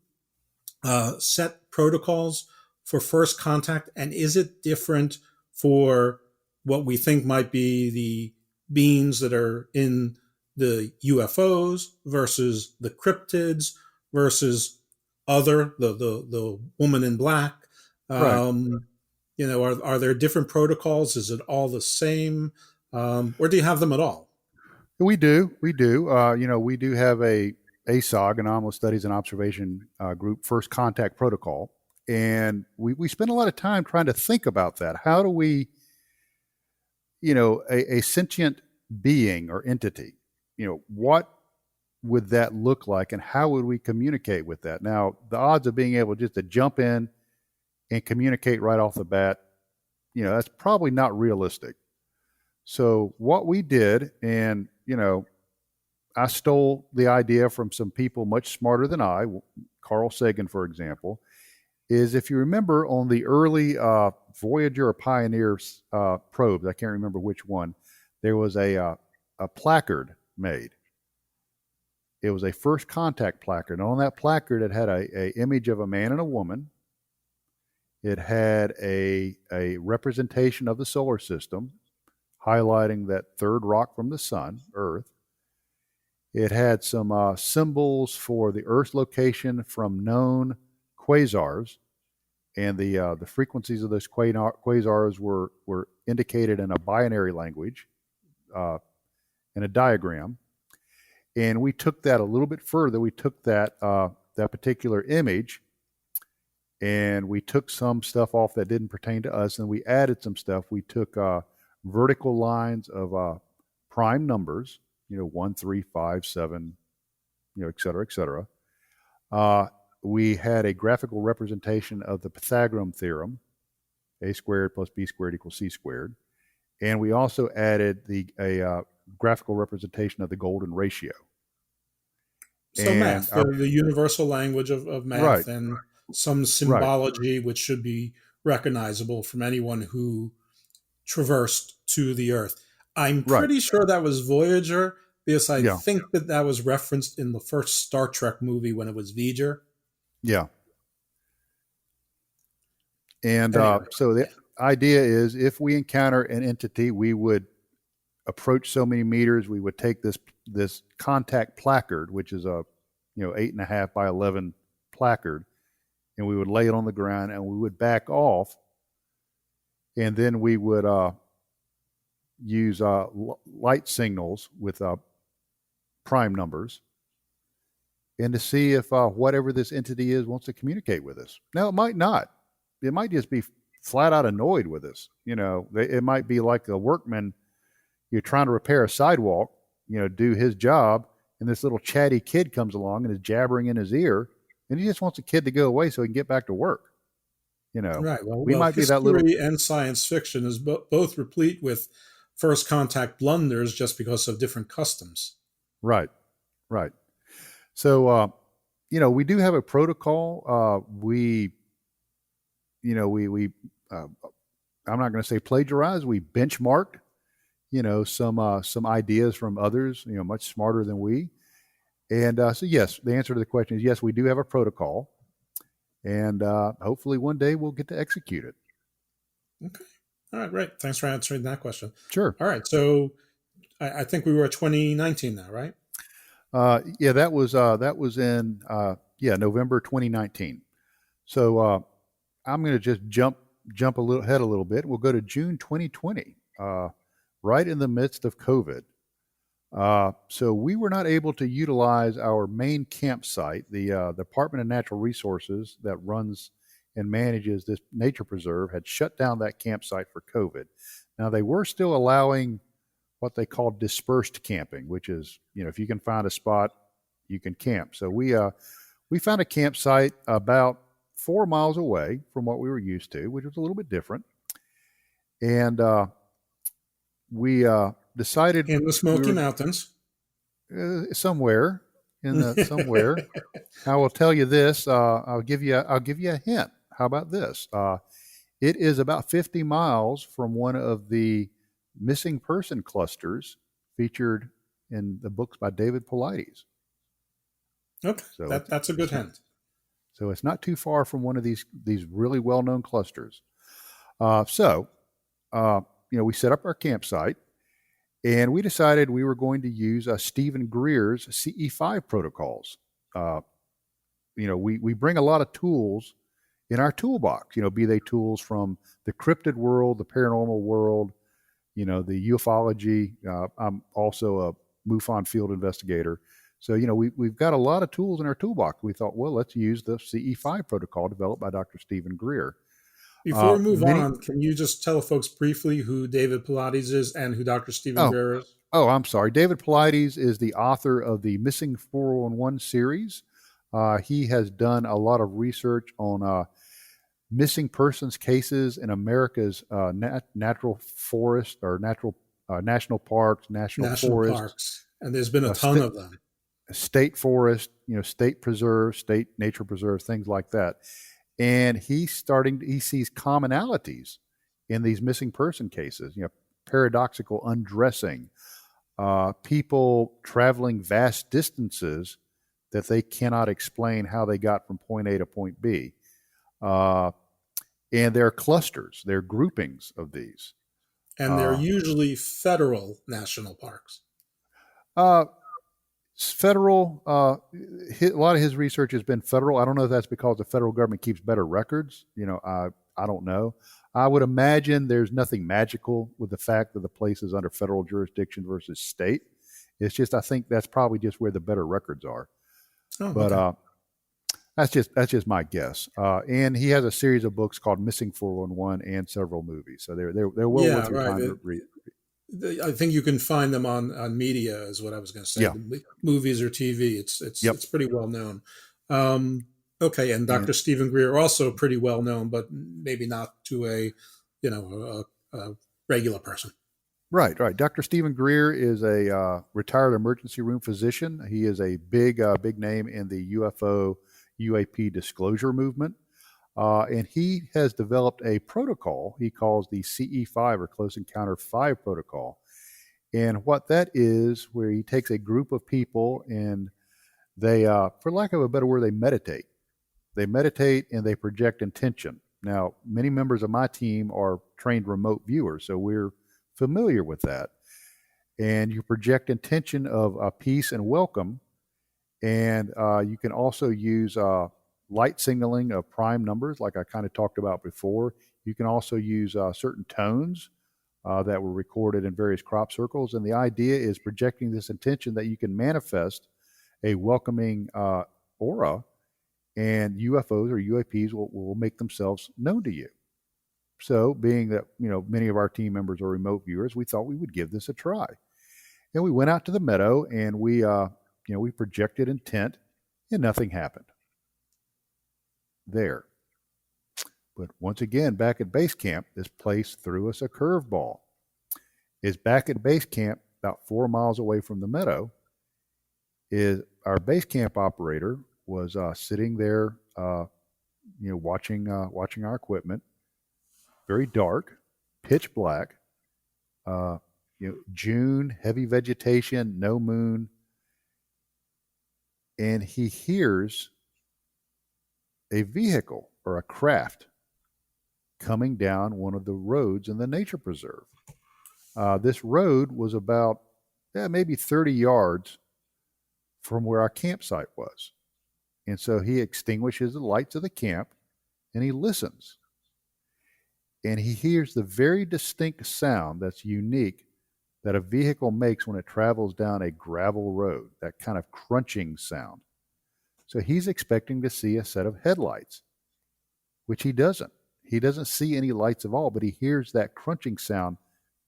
Speaker 4: set protocols for first contact? And is it different for what we think might be the beings that are in the UFOs versus the cryptids versus the woman in black?
Speaker 2: Right.
Speaker 4: Are there different protocols? Is it all the same? Or do you have them at all?
Speaker 2: We do. We do have a ASOG, Anomalous Studies and Observation Group, First Contact Protocol. And we spend a lot of time trying to think about that. How do we, a sentient being or entity, what would that look like and how would we communicate with that? Now, the odds of being able just to jump in and communicate right off the bat, that's probably not realistic. So what we did, and, I stole the idea from some people much smarter than I, Carl Sagan, for example, is if you remember on the early Voyager or Pioneer probes, I can't remember which one, there was a placard made. It was a first contact placard. And on that placard, it had a image of a man and a woman. It had a representation of the solar system, highlighting that third rock from the sun, Earth. It had some symbols for the Earth's location from known quasars, and the frequencies of those quasars were indicated in a binary language, in a diagram. And we took that a little bit further. We took that particular image, and we took some stuff off that didn't pertain to us, and we added some stuff. We took vertical lines of prime numbers, 1, 3, 5, 7, et cetera, et cetera. We had a graphical representation of the Pythagorean theorem, a squared plus b squared equals c squared. And we also added a graphical representation of the golden ratio.
Speaker 4: So and math, the universal language of math, right, and some symbology, right, which should be recognizable from anyone who traversed to the Earth. I'm pretty sure that was Voyager, because I think that was referenced in the first Star Trek movie when it was V'ger.
Speaker 2: Yeah. And anyway, so the idea is if we encounter an entity, we would approach so many meters, we would take this contact placard, which is a 8.5 by 11 placard, and we would lay it on the ground and we would back off, and then we would use light signals with prime numbers, and to see if whatever this entity is wants to communicate with us. Now, it might not. It might just be flat out annoyed with us. It might be like a workman you're trying to repair a sidewalk, do his job, and this little chatty kid comes along and is jabbering in his ear, and he just wants the kid to go away so he can get back to work.
Speaker 4: Right.
Speaker 2: We might be that little.
Speaker 4: History and science fiction is both replete with first contact blunders just because of different customs.
Speaker 2: Right. Right. So, we do have a protocol. I'm not going to say plagiarize. We benchmarked, some ideas from others, much smarter than we. And so, yes, the answer to the question is yes, we do have a protocol. And hopefully one day we'll get to execute it.
Speaker 4: Okay. All right. Great. Thanks for answering that question.
Speaker 2: Sure.
Speaker 4: All right. So I think we were at 2019 now, right?
Speaker 2: Yeah, that was in November 2019. So I'm going to just jump a little bit. We'll go to June 2020, right in the midst of COVID. So we were not able to utilize our main campsite. The Department of Natural Resources that runs and manages this nature preserve had shut down that campsite for COVID. Now they were still allowing what they call dispersed camping, which is, if you can find a spot, you can camp. So we found a campsite about 4 miles away from what we were used to, which was a little bit different. And we decided
Speaker 4: in the Smoky Mountains,
Speaker 2: somewhere. I will tell you this. I'll give you a hint. How about this? It is about 50 miles from one of the missing person clusters featured in the books by David Paulides.
Speaker 4: Okay, so that's a good hint.
Speaker 2: So it's not too far from one of these really well-known clusters. We set up our campsite, and we decided we were going to use Stephen Greer's CE5 protocols. We bring a lot of tools in our toolbox, be they tools from the cryptid world, the paranormal world, the ufology. I'm also a MUFON field investigator. So, we've got a lot of tools in our toolbox. We thought, well, let's use the CE5 protocol developed by Dr. Stephen Greer.
Speaker 4: Before we move on, can you just tell folks briefly who David Paulides is and who Dr. Stephen Greer is?
Speaker 2: Oh, I'm sorry. David Paulides is the author of the Missing 411 series. He has done a lot of research on missing persons cases in America's natural forest or national parks, national forests.
Speaker 4: Parks. And there's been a ton of them.
Speaker 2: State forest, state preserves, state nature preserves, things like that. And he sees commonalities in these missing person cases, paradoxical undressing, people traveling vast distances that they cannot explain how they got from point A to point B. And there are clusters, there are groupings of these.
Speaker 4: And they're usually federal national parks.
Speaker 2: Federal, a lot of his research has been federal. I don't know if that's because the federal government keeps better records. I don't know. I would imagine there's nothing magical with the fact that the place is under federal jurisdiction versus state. It's just, I think that's probably just where the better records are.
Speaker 4: Oh,
Speaker 2: but
Speaker 4: okay.
Speaker 2: that's just my guess. And he has a series of books called Missing 411 and several movies. So they're well worth your time to read.
Speaker 4: I think you can find them on media, is what I was going to say.
Speaker 2: Yeah.
Speaker 4: Movies or TV. It's pretty well known. Okay, and Dr.
Speaker 2: Yeah.
Speaker 4: Stephen Greer also pretty well known, but maybe not to a regular person.
Speaker 2: Right. Dr. Stephen Greer is a retired emergency room physician. He is a big name in the UFO UAP disclosure movement. And he has developed a protocol he calls the CE5 or Close Encounter 5 protocol. And what that is, where he takes a group of people and they, for lack of a better word, they meditate. They meditate and they project intention. Now, many members of my team are trained remote viewers, so we're familiar with that. And you project intention of peace and welcome. And you can also use light signaling of prime numbers, like I kind of talked about before. You can also use certain tones that were recorded in various crop circles. And the idea is projecting this intention that you can manifest a welcoming aura, and UFOs or UAPs will make themselves known to you. So, being that, many of our team members are remote viewers, we thought we would give this a try. And we went out to the meadow and we projected intent and nothing happened there. But once again, back at base camp, this place threw us a curveball. Is back at base camp, about 4 miles away from the meadow, is our base camp operator was sitting there, watching our equipment. Very dark, pitch black. June, heavy vegetation, no moon, and he hears a vehicle or a craft coming down one of the roads in the nature preserve. This road was about maybe 30 yards from where our campsite was. And so he extinguishes the lights of the camp and he listens. And he hears the very distinct sound that's unique that a vehicle makes when it travels down a gravel road, that kind of crunching sound. So he's expecting to see a set of headlights, which he doesn't. He doesn't see any lights at all, but he hears that crunching sound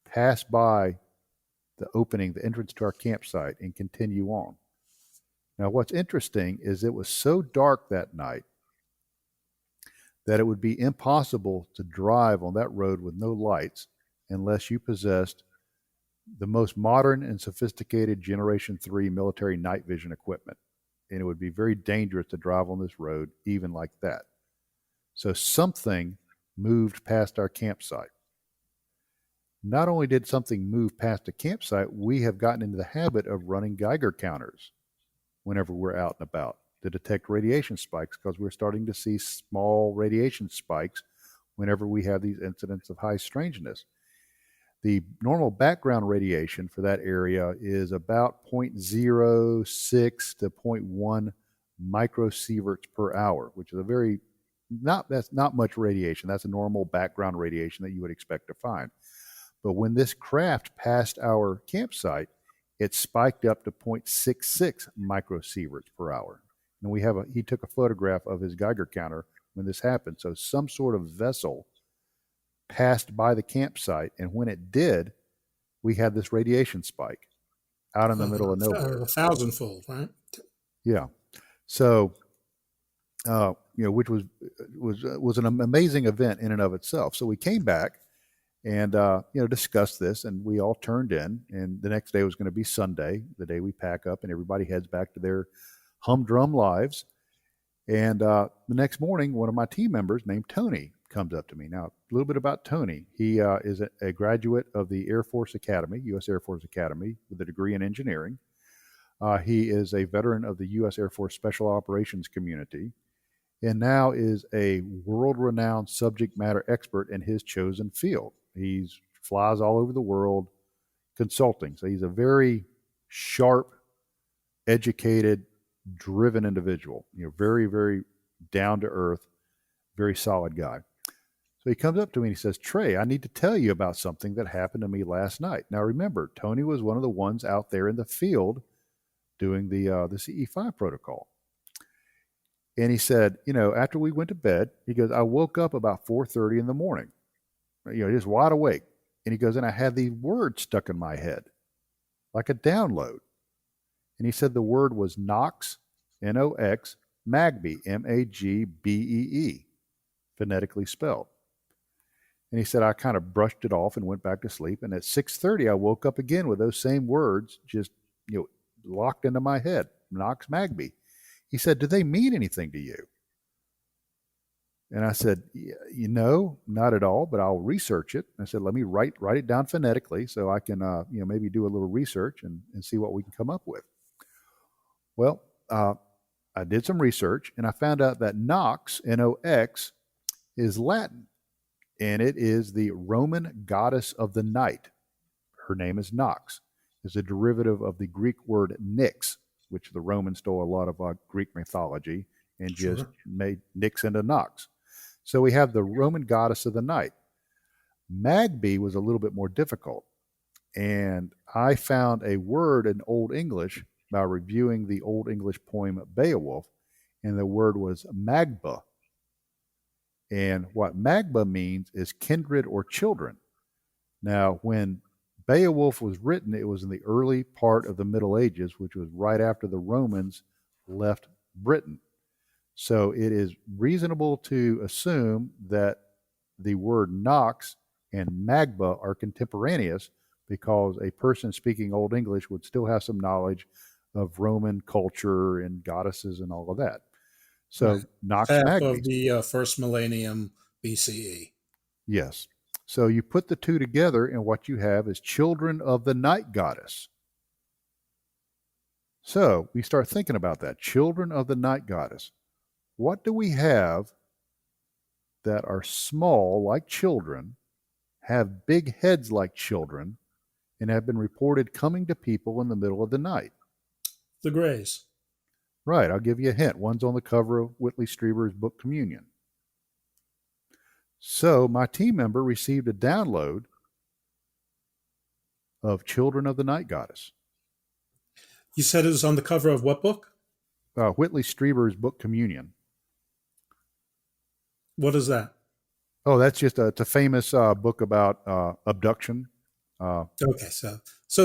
Speaker 2: pass by the opening, the entrance to our campsite, and continue on. Now, what's interesting is it was so dark that night that it would be impossible to drive on that road with no lights unless you possessed the most modern and sophisticated Generation 3 military night vision equipment. And it would be very dangerous to drive on this road even like that. So something moved past our campsite. Not only did something move past the campsite, we have gotten into the habit of running Geiger counters whenever we're out and about to detect radiation spikes, because we're starting to see small radiation spikes whenever we have these incidents of high strangeness. The normal background radiation for that area is about 0.06 to 0.1 microsieverts per hour, which is that's not much radiation. That's a normal background radiation that you would expect to find. But when this craft passed our campsite, it spiked up to 0.66 microsieverts per hour. And he took a photograph of his Geiger counter when this happened. So some sort of vessel passed by the campsite, and when it did, we had this radiation spike out in the middle of nowhere.
Speaker 4: 1,000-fold, right?
Speaker 2: Yeah. So, which was an amazing event in and of itself. So we came back and discussed this, and we all turned in. And the next day was going to be Sunday, the day we pack up, and everybody heads back to their humdrum lives. And the next morning, one of my team members named Tony comes up to me. Now, a little bit about Tony. He is a graduate of the Air Force Academy, U.S. Air Force Academy, with a degree in engineering. He is a veteran of the U.S. Air Force Special Operations community, and now is a world-renowned subject matter expert in his chosen field. He flies all over the world consulting. So he's a very sharp, educated, driven individual. Very, very down to earth, very solid guy. So he comes up to me and he says, "Trey, I need to tell you about something that happened to me last night." Now, remember, Tony was one of the ones out there in the field doing the CE5 protocol. And he said, after we went to bed, he goes, "I woke up about 4:30 in the morning, just wide awake." And he goes, "And I had these words stuck in my head, like a download." And he said the word was Nox, N-O-X, Magbee, M-A-G-B-E-E, phonetically spelled. And he said, I kind of brushed it off and went back to sleep. And at 6:30, I woke up again with those same words just, locked into my head, Nox, Magbee. He said, "Do they mean anything to you?" And I said, "No, not at all, but I'll research it." I said, "Let me write it down phonetically so I can, maybe do a little research and see what we can come up with." Well, I did some research and I found out that Nox, N-O-X, is Latin, and it is the Roman goddess of the night. Her name is Nox. It's a derivative of the Greek word Nyx, which the Romans stole a lot of Greek mythology and just made Nyx into Nox. So we have the Roman goddess of the night. Magbee was a little bit more difficult. And I found a word in Old English by reviewing the Old English poem Beowulf, and the word was Magba. And what magba means is kindred or children. Now, when Beowulf was written, it was in the early part of the Middle Ages, which was right after the Romans left Britain. So it is reasonable to assume that the word Nox and Magba are contemporaneous, because a person speaking Old English would still have some knowledge of Roman culture and goddesses and all of that. So
Speaker 4: Right.
Speaker 2: Nox
Speaker 4: Half
Speaker 2: Magna.
Speaker 4: of the first millennium BCE.
Speaker 2: Yes. So you put the two together, and what you have is children of the night goddess. So we start thinking about that. Children of the night goddess. What do we have that are small like children, have big heads like children, and have been reported coming to people in the middle of the night?
Speaker 4: The Greys.
Speaker 2: Right. I'll give you a hint. One's on the cover of Whitley Strieber's book Communion. So my team member received a download of Children of the Night Goddess.
Speaker 4: You said it was on the cover of what book?
Speaker 2: Whitley Strieber's book Communion.
Speaker 4: What is that?
Speaker 2: Oh, that's just it's a famous book about abduction.
Speaker 4: Okay, so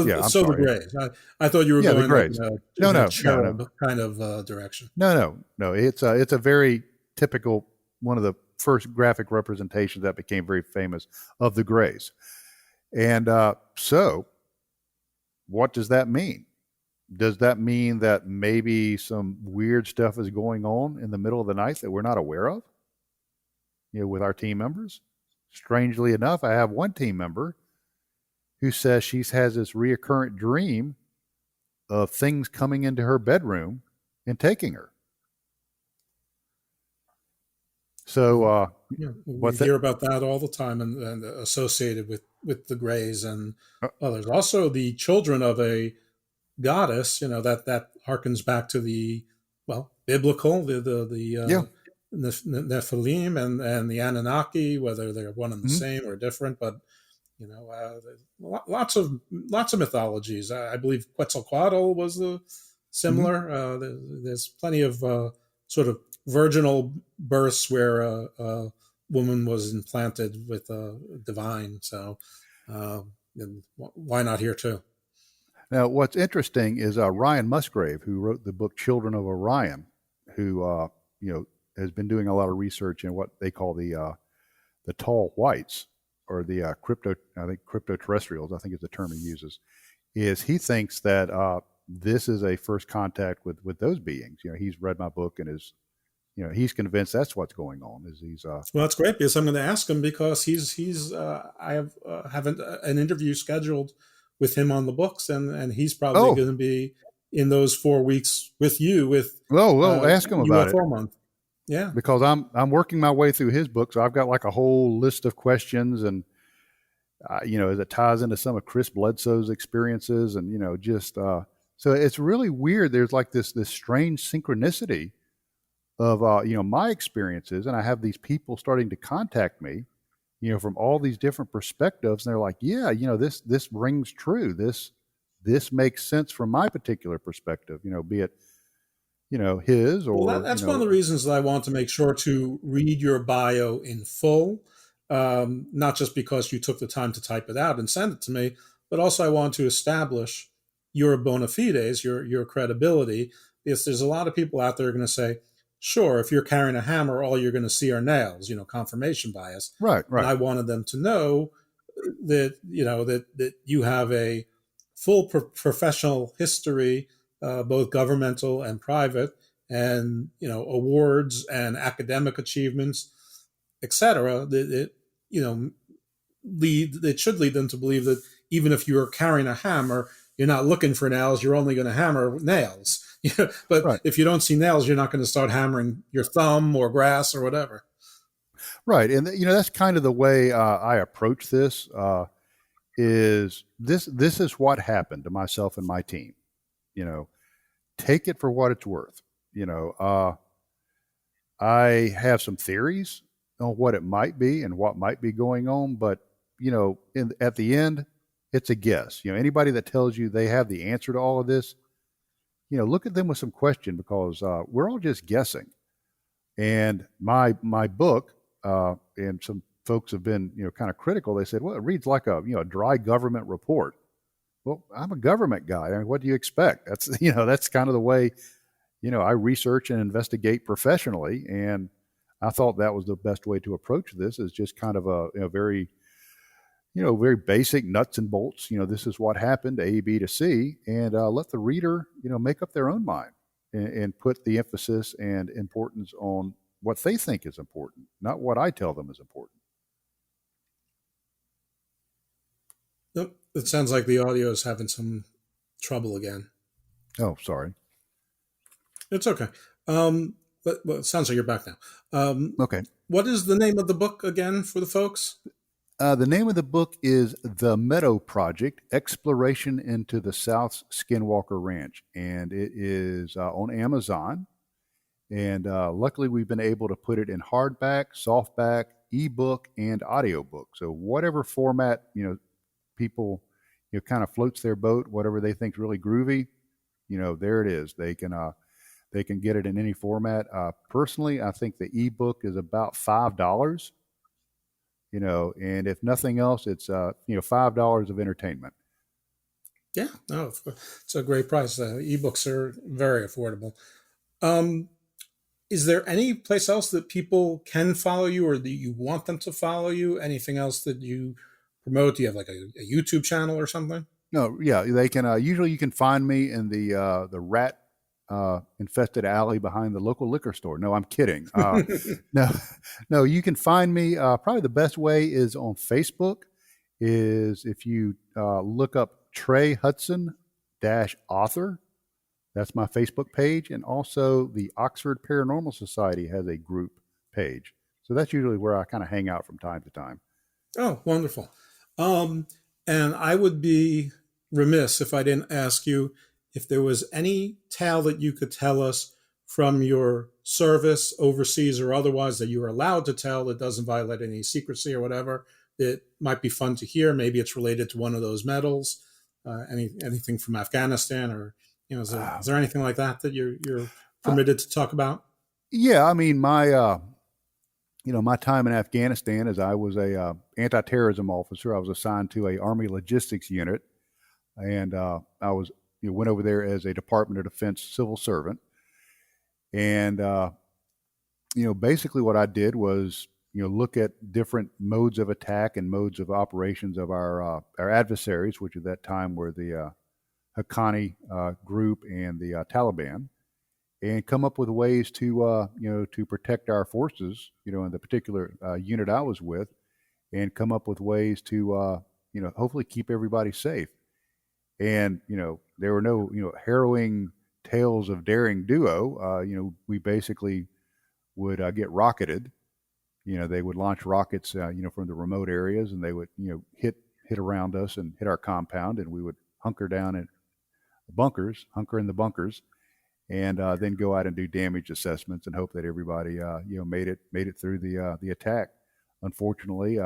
Speaker 2: Yeah, I'm
Speaker 4: so the
Speaker 2: sorry.
Speaker 4: Greys. I thought you were
Speaker 2: Yeah, the
Speaker 4: going
Speaker 2: Greys.
Speaker 4: in
Speaker 2: No.
Speaker 4: a cherub kind of direction.
Speaker 2: No. It's a very typical, one of the first graphic representations that became very famous of the Greys. And so, what does that mean? Does that mean that maybe some weird stuff is going on in the middle of the night that we're not aware of? With our team members? Strangely enough, I have one team member who says she has this reoccurrent dream of things coming into her bedroom and taking her. So,
Speaker 4: we hear about that all the time, and associated with the Greys and others. Also, the children of a goddess, that harkens back to the biblical, the Nephilim and the Anunnaki, whether they're one and the same or different, but lots of mythologies. I believe Quetzalcoatl was similar. There's plenty of sort of virginal births where a woman was implanted with a divine. So why not here too?
Speaker 2: Now, what's interesting is Ryan Musgrave, who wrote the book Children of Orion, who has been doing a lot of research in what they call the tall whites, or the cryptoterrestrials, I think is the term he uses. Is he thinks that this is a first contact with those beings. He's read my book and is, he's convinced that's what's going on. Well,
Speaker 4: that's great, because I'm going to ask him, because he's I have an interview scheduled with him on the books, and he's probably going to be in those 4 weeks with you
Speaker 2: ask him about
Speaker 4: UFO
Speaker 2: it.
Speaker 4: month. Yeah,
Speaker 2: because I'm working my way through his book, so I've got like a whole list of questions, and as it ties into some of Chris Bledsoe's experiences, and so it's really weird. There's like this strange synchronicity of my experiences, and I have these people starting to contact me, from all these different perspectives, and they're like, yeah, this rings true. This makes sense from my particular perspective. Be it his or...
Speaker 4: Well, that's one of the reasons that I want to make sure to read your bio in full, not just because you took the time to type it out and send it to me, but also I want to establish your bona fides, your credibility, because there's a lot of people out there going to say, sure, if you're carrying a hammer, all you're going to see are nails, confirmation bias.
Speaker 2: Right.
Speaker 4: And I wanted them to know that, that you have a full professional history, both governmental and private, and awards and academic achievements, etc. That it should lead them to believe that even if you're carrying a hammer, you're not looking for nails. You're only going to hammer nails. But if you don't see nails, you're not going to start hammering your thumb or grass or whatever.
Speaker 2: Right, and that's kind of the way I approach this. Is this is what happened to myself and my team? Take it for what it's worth. I have some theories on what it might be and what might be going on, but at the end, it's a guess. Anybody that tells you they have the answer to all of this, look at them with some question, because we're all just guessing. And my book and some folks have been, kind of critical. They said, well, it reads like a dry government report. Well, I'm a government guy. I mean, what do you expect? That's, that's kind of the way, I research and investigate professionally. And I thought that was the best way to approach this, is just kind of a very, very basic nuts and bolts. This is what happened, A, B to C, and let the reader, make up their own mind and put the emphasis and importance on what they think is important, not what I tell them is important.
Speaker 4: Nope. It sounds like the audio is having some trouble again.
Speaker 2: Oh, sorry.
Speaker 4: It's okay. But it sounds like you're back now.
Speaker 2: Okay.
Speaker 4: What is the name of the book again for the folks?
Speaker 2: The name of the book is The Meadow Project, Exploration into the South's Skinwalker Ranch. And it is on Amazon. And luckily, we've been able to put it in hardback, softback, ebook, and audiobook. So whatever format, people, kind of floats their boat, whatever they think is really groovy, there it is. They can get it in any format. Personally, I think the ebook is about $5, and if nothing else, it's, $5 of entertainment.
Speaker 4: Yeah, no, it's a great price. Ebooks are very affordable. Is there any place else that people can follow you, or that you want them to follow you? Anything else that you promote? Do you have like a YouTube channel or something?
Speaker 2: No, yeah, they can. Usually, you can find me in the rat infested alley behind the local liquor store. No, I'm kidding. No, you can find me. Probably the best way is on Facebook. Is if you look up Trey Hudson -author. That's my Facebook page, and also the Oxford Paranormal Society has a group page. So that's usually where I kind of hang out from time to time.
Speaker 4: Oh, wonderful. And I would be remiss if I didn't ask you if there was any tale that you could tell us from your service overseas or otherwise that you are allowed to tell that doesn't violate any secrecy or whatever, that might be fun to hear. Maybe it's related to one of those medals, anything from Afghanistan, or is there anything like that you're permitted to talk about?
Speaker 2: Yeah, I mean, my my time in Afghanistan, as I was a anti-terrorism officer, I was assigned to a Army logistics unit, and I was went over there as a Department of Defense civil servant, and basically what I did was look at different modes of attack and modes of operations of our adversaries, which at that time were the Haqqani group and the Taliban, and come up with ways to to protect our forces, in the particular unit I was with, and come up with ways to hopefully keep everybody safe. And there were no harrowing tales of daring duo. We basically would get rocketed. They would launch rockets from the remote areas, and they would hit around us and hit our compound, and we would hunker in the bunkers, and then go out and do damage assessments and hope that everybody made it through the attack. Unfortunately,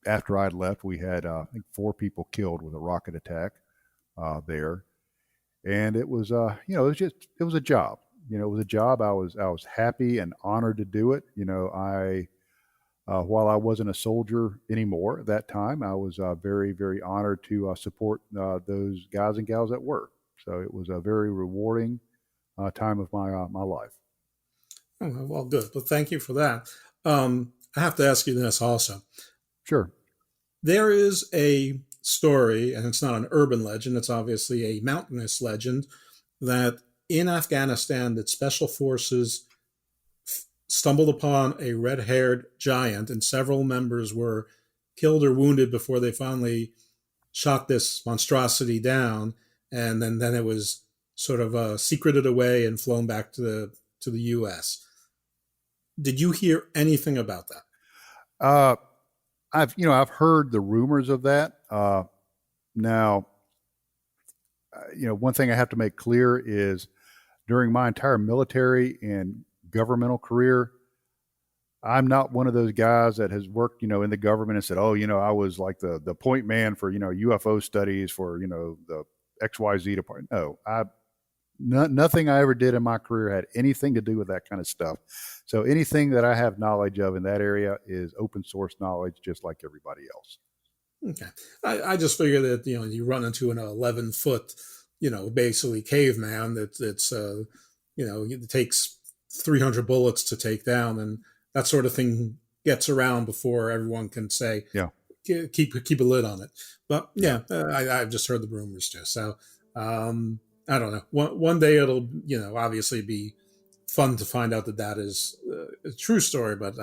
Speaker 2: after I'd left, we had I think 4 people killed with a rocket attack there, and it was it was a job. It was a job. I was happy and honored to do it. While I wasn't a soldier anymore at that time, I was very, very honored to support those guys and gals that were. So it was a very rewarding time of my life.
Speaker 4: Oh, well, good. Well, thank you for that. I have to ask you this also.
Speaker 2: Sure.
Speaker 4: There is a story, and it's not an urban legend, it's obviously a mountainous legend, that in Afghanistan, that special forces stumbled upon a red-haired giant, and several members were killed or wounded before they finally shot this monstrosity down, and then it was sort of secreted away and flown back to the U.S. Did you hear anything about that?
Speaker 2: I've heard the rumors of that. Now, one thing I have to make clear is during my entire military and governmental career, I'm not one of those guys that has worked, in the government and said, oh, I was like the point man for, UFO studies for, the XYZ department. No, nothing I ever did in my career had anything to do with that kind of stuff. So anything that I have knowledge of in that area is open source knowledge, just like everybody else.
Speaker 4: Okay. I just figure that, you run into an 11-foot, basically caveman that's it takes 300 bullets to take down, and that sort of thing gets around before everyone can say,
Speaker 2: Yeah,
Speaker 4: keep a lid on it. But yeah, I've just heard the rumors too. So I don't know. One day it'll, obviously be fun to find out that is a true story, but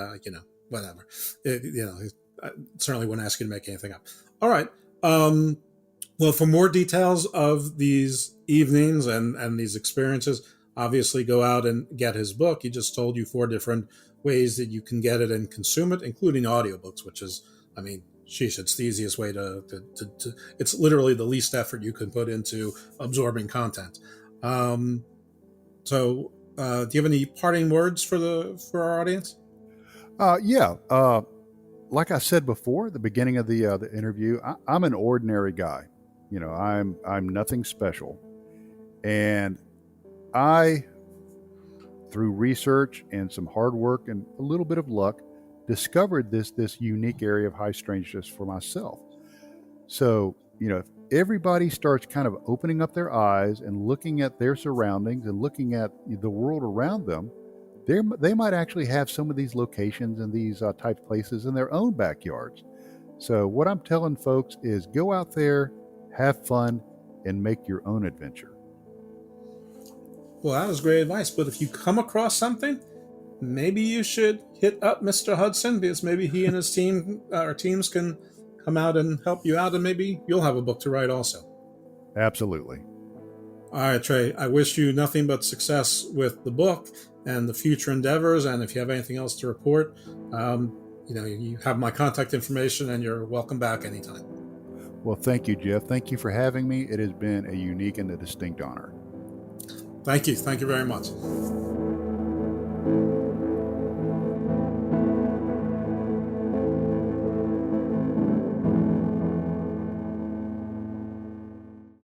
Speaker 4: whatever. I certainly wouldn't ask you to make anything up. All right. Well, for more details of these evenings and these experiences, obviously go out and get his book. He just told you 4 different ways that you can get it and consume it, including audiobooks, which is, sheesh, it's the easiest way to it's literally the least effort you can put into absorbing content. So do you have any parting words for our audience?
Speaker 2: Yeah. Like I said before, at the beginning of the interview, I'm an ordinary guy. I'm nothing special, and I, through research and some hard work and a little bit of luck, discovered this unique area of high strangeness for myself. So, if everybody starts kind of opening up their eyes and looking at their surroundings and looking at the world around them, they might actually have some of these locations and these type places in their own backyards. So what I'm telling folks is go out there, have fun, and make your own adventure.
Speaker 4: Well, that was great advice. But if you come across something, maybe you should hit up Mr. Hudson, because maybe he and his team or teams can come out and help you out, and maybe you'll have a book to write also.
Speaker 2: Absolutely.
Speaker 4: All right, Trey, I wish you nothing but success with the book and the future endeavors. And if you have anything else to report, you have my contact information, and you're welcome back anytime.
Speaker 2: Well, thank you, Jeff. Thank you for having me. It has been a unique and a distinct honor.
Speaker 4: Thank you. Thank you very much.